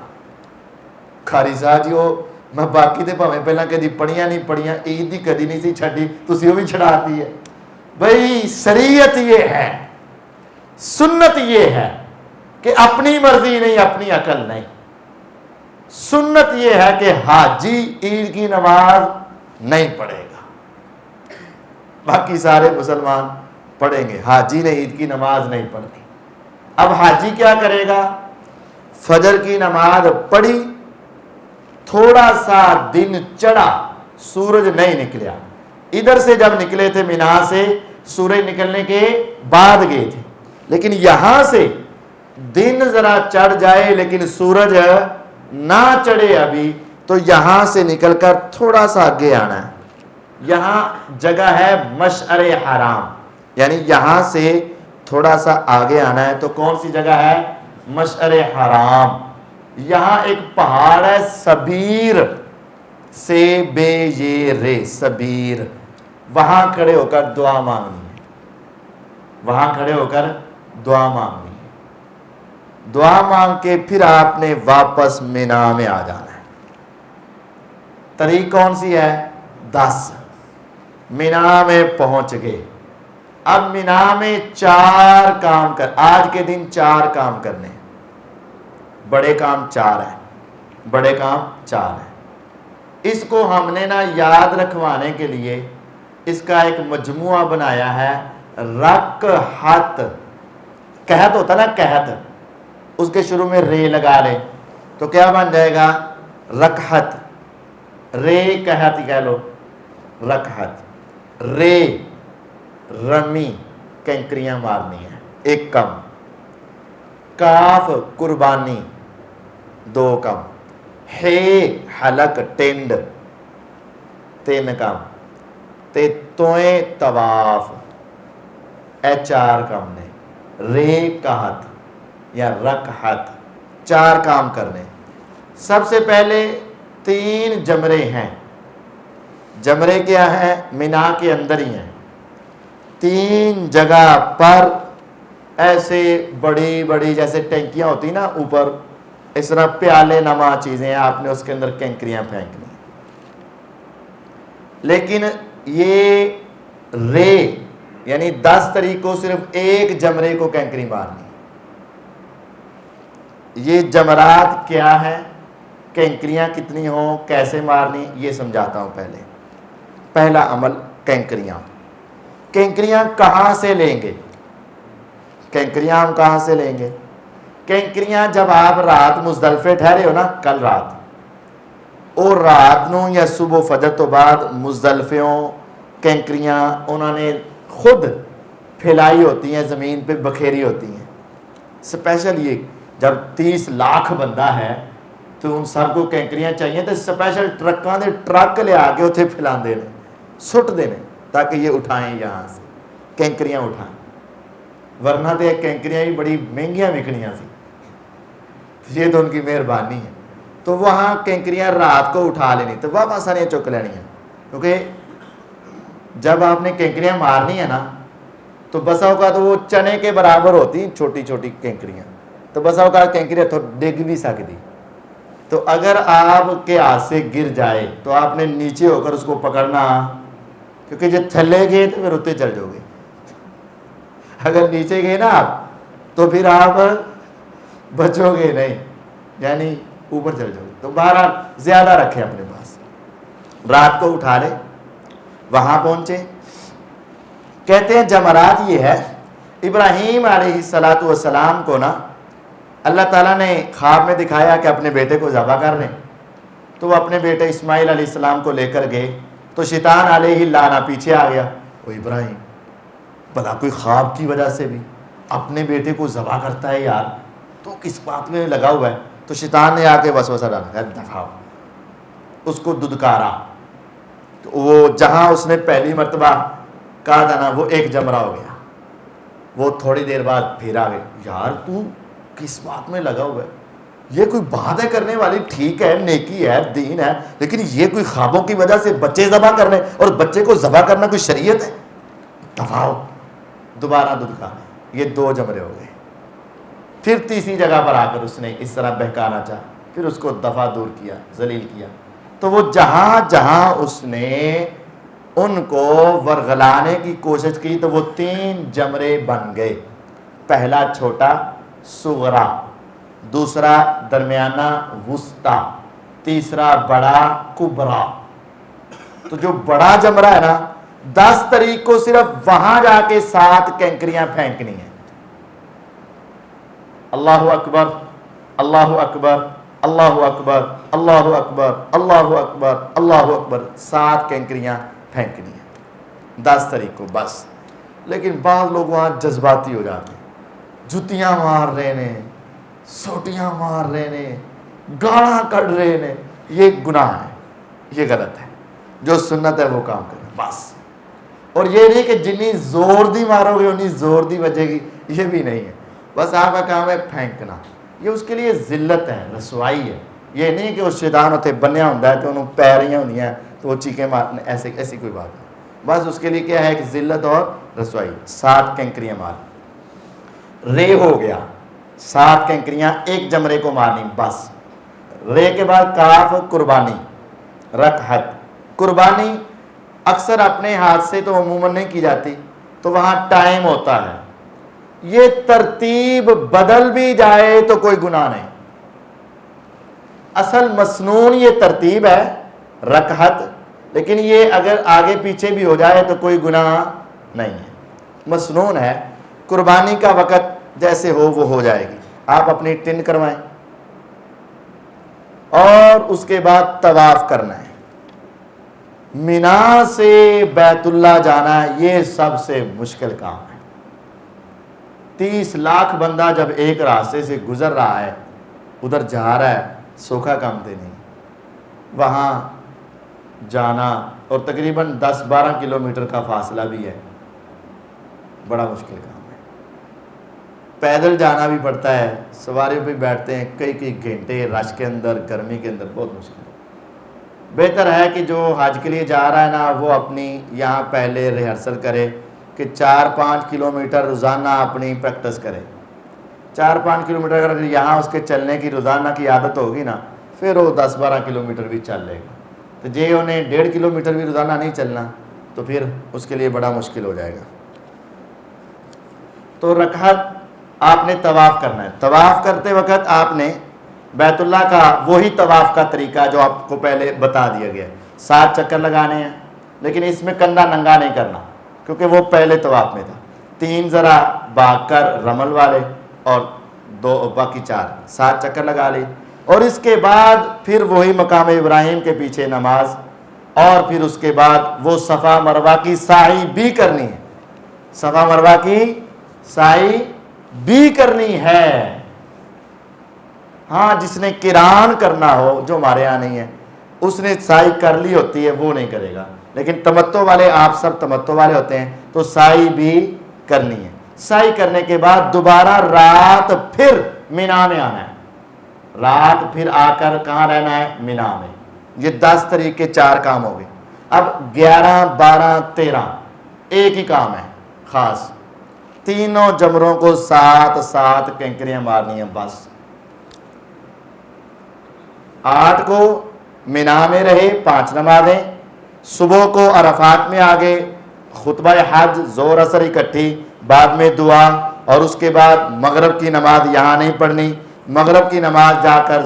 S1: قاری صاحب جی میں باقی تے پاویں پہلا کدی پڑھیاں نہیں پڑھیاں، عید دی کدی نہیں سی چھڈی، تسی وہ بھی چھڑاتی ہے. بھئی شریعت یہ ہے، سنت یہ ہے کہ اپنی مرضی نہیں، اپنی عقل نہیں. سنت یہ ہے کہ حاجی عید کی نماز نہیں پڑھے گا، باقی سارے مسلمان پڑھیں گے. حاجی نے عید کی نماز نہیں پڑھنی. اب حاجی کیا کرے گا؟ فجر کی نماز پڑھی، تھوڑا سا دن چڑھا، سورج نہیں نکلیا. ادھر سے جب نکلے تھے مینا سے، سورج نکلنے کے بعد گئے تھے. لیکن یہاں سے دن ذرا چڑھ جائے لیکن سورج نہ چڑھے ابھی، تو یہاں سے نکل کر تھوڑا سا آگے آنا ہے. یہاں جگہ ہے مشعر حرام، یعنی یہاں سے تھوڑا سا آگے آنا ہے. تو کون سی جگہ ہے؟ مشعر حرام. یہاں ایک پہاڑ ہے سے بے یہ رے سبیر، وہاں کھڑے ہو کر دعا مانگنی ہے، وہاں کھڑے ہو کر دعا مانگنی ہے، دعا مانگ کے پھر آپ نے واپس مینا میں آ جانا ہے۔ تاریخ کون سی ہے؟ 10۔ مینا میں پہنچ گئے، اب مینا میں 4 کام کر، آج کے دن 4 کام کرنے ہیں، بڑے کام 4 ہیں، بڑے کام 4 ہیں۔ اس کو ہم نے نا یاد رکھوانے کے لیے اس کا ایک مجموعہ بنایا ہے، رکحت، قحط ہوتا نا قحط، اس کے شروع میں رے لگا لے تو کیا بن جائے گا؟ رکحت، رے قحط کہہ لو، رکحت، رے رمی کینکریاں مارنی ہے 1 کم، کاف قربانی 2 کم، ہے حلق ٹینڈ 3 کم، تے توئیں طواف اے 4 کم نے، رے قحط یا رکحت 4 کام کرنے۔ سب سے پہلے 3 جمرے ہیں، جمرے کیا ہیں؟ مینا کے اندر ہی ہیں، 3 جگہ پر ایسے بڑی بڑی جیسے ٹینکیاں ہوتی نا اوپر، اس طرح پیالے نما چیزیں ہیں، آپ نے اس کے اندر کینکریاں پھینکنی۔ لیکن یہ رے یعنی 10 طریقوں صرف 1 جمرے کو کینکری مارنی۔ یہ جمرات کیا ہے، کینکریاں کتنی ہوں، کیسے مارنی، یہ سمجھاتا ہوں۔ پہلا عمل کینکریاں۔ کینکریاں کہاں سے لیں گے؟ کینکریاں ہم کہاں سے لیں گے؟ کینکریاں جب آپ رات مزدلفے ٹھہرے ہو نا، کل رات، اور رات نو یا صبح فجر تو بعد مزدلفیوں کینکریاں انہوں نے خود پھیلائی ہوتی ہیں، زمین پہ بکھیری ہوتی ہیں۔ سپیشل یہ جب 30 لاکھ بندہ ہے تو ان سب کو کینکریاں چاہیے، تو سپیشل ٹرکاں دے ٹرک لے آ کے اتنے پھیلا دینے، سٹ دینے، تاکہ یہ اٹھائیں یہاں سے کینکریاں اٹھائیں۔ ورنہ تو یہ کینکریاں بھی بڑی مہنگیاں وکنیاں سی، یہ تو ان کی مہربانی ہے۔ تو وہاں کینکریاں رات کو اٹھا لینی، تو واپس ساریاں چک لینی ہیں، کیونکہ جب آپ نے کینکریاں مارنی ہے نا تو بسا اوقات وہ چنے کے برابر ہوتی ہیں چھوٹی چھوٹی کینکریاں، تو بسا اوقات کینکریاں تو ڈگ بھی سکتی، تو اگر آپ کے ہاتھ سے گر جائے تو آپ نے نیچے ہو کر اس کو پکڑنا، کیونکہ جب تھلے گئے تو پھر اتنے چل جاؤ گے، اگر نیچے گئے نا آپ تو پھر آپ بچو گے نہیں، یعنی اوپر چل جاؤ گے۔ تو بہرحال زیادہ رکھے اپنے پاس، رات کو اٹھا لے، وہاں پہنچے۔ کہتے ہیں جمرات یہ ہے، ابراہیم علیہ السلام کو نا اللہ تعالیٰ نے خواب میں دکھایا کہ اپنے بیٹے کو ذبح کر لیں، تو وہ اپنے بیٹے اسماعیل علیہ السلام کو لے کر گئے، تو شیطان علیہ اللعنہ پیچھے آ گیا، وہ ابراہیم بھلا کوئی خواب کی وجہ سے بھی اپنے بیٹے کو ذبح کرتا ہے یار، تو کس بات میں لگا ہوا ہے؟ تو شیطان نے آ کے وسوسہ ڈالا، دفاع اس کو ددکارا، تو وہ جہاں اس نے پہلی مرتبہ کہا تھا نا وہ 1 جمرہ ہو گیا، وہ تھوڑی دیر بعد پھر آ گئے، یار تو کس بات میں لگا ہوا ہے؟ یہ کوئی بات ہے کرنے والی، ٹھیک ہے نیکی ہے دین ہے، لیکن یہ کوئی خوابوں کی وجہ سے بچے ذبح کرنے، اور بچے کو ذبح کرنا کوئی شریعت ہے؟ دفاع دوبارہ ددکارا، یہ 2 جمرے ہو گئے۔ پھر تیسری جگہ پر آ کر اس نے اس طرح بہکانا چاہا، پھر اس کو دفع دور کیا، ذلیل کیا، تو وہ جہاں جہاں اس نے ان کو ورغلانے کی کوشش کی تو وہ 3 جمرے بن گئے، پہلا چھوٹا صغرا، دوسرا درمیانہ وسطی، تیسرا بڑا کبرا۔ تو جو بڑا جمرہ ہے نا 10 تاریخ کو صرف وہاں جا کے 7 کینکریاں پھینکنی ہیں، اللہ اکبر اللہ اکبر اللہ اکبر اللہ اکبر اللہ اکبر اللہ اکبر، 7 کینکریاں پھینکنی ہیں 10 تاریخ کو بس۔ لیکن بعض لوگ وہاں جذباتی ہو جاتے ہیں، جتیاں مار رہے نے، سوٹیاں مار رہے نے، گاڑاں کڑ رہے نے، یہ گناہ ہے، یہ غلط ہے، جو سنت ہے وہ کام کریں بس۔ اور یہ نہیں کہ جتنی زور دی مارو گے اتنی زور دی بجے گی، یہ بھی نہیں ہے، بس آپ کا کام ہے پھینکنا، یہ اس کے لیے ذلت ہے، رسوائی ہے، یہ نہیں کہ وہ شیطان اتنے بنیا ہوتا ہے تو انہوں پیریاں ہوتی ہیں تو وہ چیخیں مارنے، ایسی کوئی بات نہیں. بس اس کے لیے کیا ہے کہ ذلت اور رسوائی. 7 کینکریاں مار، رے ہو گیا 7 کینکریاں ایک جمرے کو مارنی بس. رے کے بعد کاف قربانی، رکحت. قربانی اکثر اپنے ہاتھ سے تو عموماً نہیں کی جاتی، تو وہاں ٹائم ہوتا ہے. یہ ترتیب بدل بھی جائے تو کوئی گناہ نہیں. اصل مسنون یہ ترتیب ہے رکعت، لیکن یہ اگر آگے پیچھے بھی ہو جائے تو کوئی گناہ نہیں ہے، مسنون ہے. قربانی کا وقت جیسے ہو وہ ہو جائے گی. آپ اپنی ٹن کروائیں اور اس کے بعد طواف کرنا ہے. مینا سے بیت اللہ جانا یہ سب سے مشکل کام ہے. 30 لاکھ بندہ جب ایک راستے سے گزر رہا ہے، ادھر جا رہا ہے، سوکھا کام دے نہیں. وہاں جانا اور تقریباً 10-12 کلومیٹر کا فاصلہ بھی ہے، بڑا مشکل کام ہے. پیدل جانا بھی پڑتا ہے، سواریوں پہ بیٹھتے ہیں کئی گھنٹے رش کے اندر، گرمی کے اندر، بہت مشکل ہے. بہتر ہے کہ جو حج کے لیے جا رہا ہے نا وہ اپنی یہاں پہلے ریہرسل کرے کہ 4-5 کلومیٹر روزانہ اپنی پریکٹس کرے. 4-5 کلومیٹر اگر یہاں اس کے چلنے کی روزانہ کی عادت ہوگی نا، پھر وہ 10-12 کلومیٹر بھی چل لے گا. تو جی انہیں 1.5 کلومیٹر بھی روزانہ نہیں چلنا تو پھر اس کے لیے بڑا مشکل ہو جائے گا. تو رکعت آپ نے طواف کرنا ہے. طواف کرتے وقت آپ نے بیت اللہ کا وہی طواف کا طریقہ جو آپ کو پہلے بتا دیا گیا، 7 چکر لگانے ہیں، لیکن اس میں کندھا ننگا نہیں کرنا کیونکہ وہ پہلے طواف میں تھا. 3 ذرا بھاگ کر رمل والے اور 2 باقی 7 چکر لگا لی. اور اس کے بعد پھر وہی مقام ابراہیم کے پیچھے نماز، اور پھر اس کے بعد وہ صفا مروہ کی سعی بھی کرنی ہے. صفا مروہ کی سعی بھی کرنی ہے. ہاں جس نے قران کرنا ہو، جو ہمارے یہاں نہیں ہے، اس نے سعی کر لی ہوتی ہے، وہ نہیں کرے گا. لیکن تمتع والے، آپ سب تمتع والے ہوتے ہیں تو سعی بھی کرنی ہے. سعی کرنے کے بعد دوبارہ رات پھر مینا میں آنا ہے. رات پھر آ کر کہاں رہنا ہے؟ مینا میں. یہ 10 طریقے 4 کام ہو گئے. اب 11 12 13 ایک ہی کام ہے خاص. تینوں جمروں کو 7 کینکریاں مارنی ہیں بس. 8 کو مینا میں رہے، 5 نمازیں. صبح کو عرفات میں آگے خطبہ حج ظہر اثر اکٹھی، بعد میں دعا، اور اس کے بعد مغرب کی نماز یہاں نہیں پڑھنی. مغرب کی نماز جا کر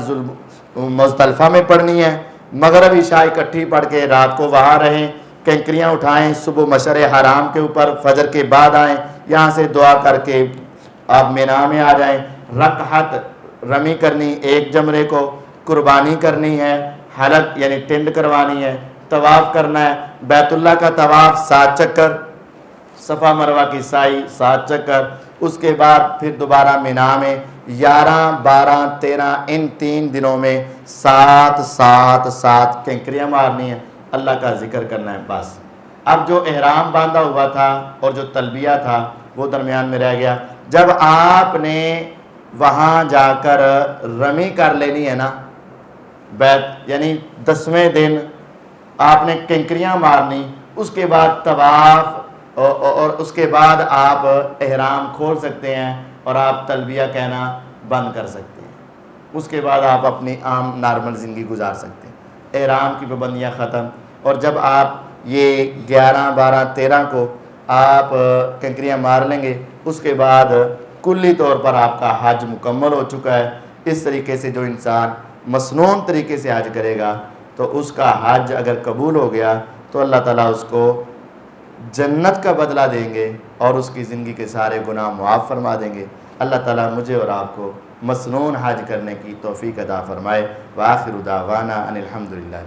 S1: مزدلفہ میں پڑھنی ہے. مغرب عشاء اکٹھی پڑھ کے رات کو وہاں رہیں، کینکریاں اٹھائیں، صبح مشعر حرام کے اوپر فجر کے بعد آئیں، یہاں سے دعا کر کے آپ مینا میں آ جائیں. رکعت رمی کرنی 1 جمرے کو، قربانی کرنی ہے، حلق یعنی ٹنڈ کروانی ہے، طواف کرنا ہے. بیت اللہ کا طواف 7 چکر، صفا مروہ کی سعی 7 چکر. اس کے بعد پھر دوبارہ مینا میں 11 12 13 ان 3 دنوں میں 7 کینکریاں مارنی ہیں، اللہ کا ذکر کرنا ہے بس. اب جو احرام باندھا ہوا تھا اور جو تلبیہ تھا وہ درمیان میں رہ گیا. جب آپ نے وہاں جا کر رمی کر لینی ہے نا، بیت یعنی 10ویں دن آپ نے کینکریاں مارنی، اس کے بعد طواف، اور اس کے بعد آپ احرام کھول سکتے ہیں اور آپ تلبیہ کہنا بند کر سکتے ہیں. اس کے بعد آپ اپنی عام نارمل زندگی گزار سکتے ہیں. احرام کی پابندیاں ختم. اور جب آپ یہ 11 12 13 کو آپ کینکریاں مار لیں گے، اس کے بعد کلی طور پر آپ کا حج مکمل ہو چکا ہے. اس طریقے سے جو انسان مسنون طریقے سے حج کرے گا تو اس کا حج اگر قبول ہو گیا تو اللہ تعالیٰ اس کو جنت کا بدلہ دیں گے اور اس کی زندگی کے سارے گناہ معاف فرما دیں گے. اللہ تعالیٰ مجھے اور آپ کو مسنون حج کرنے کی توفیق عطا فرمائے. وآخر دعوانا ان الحمدللہ.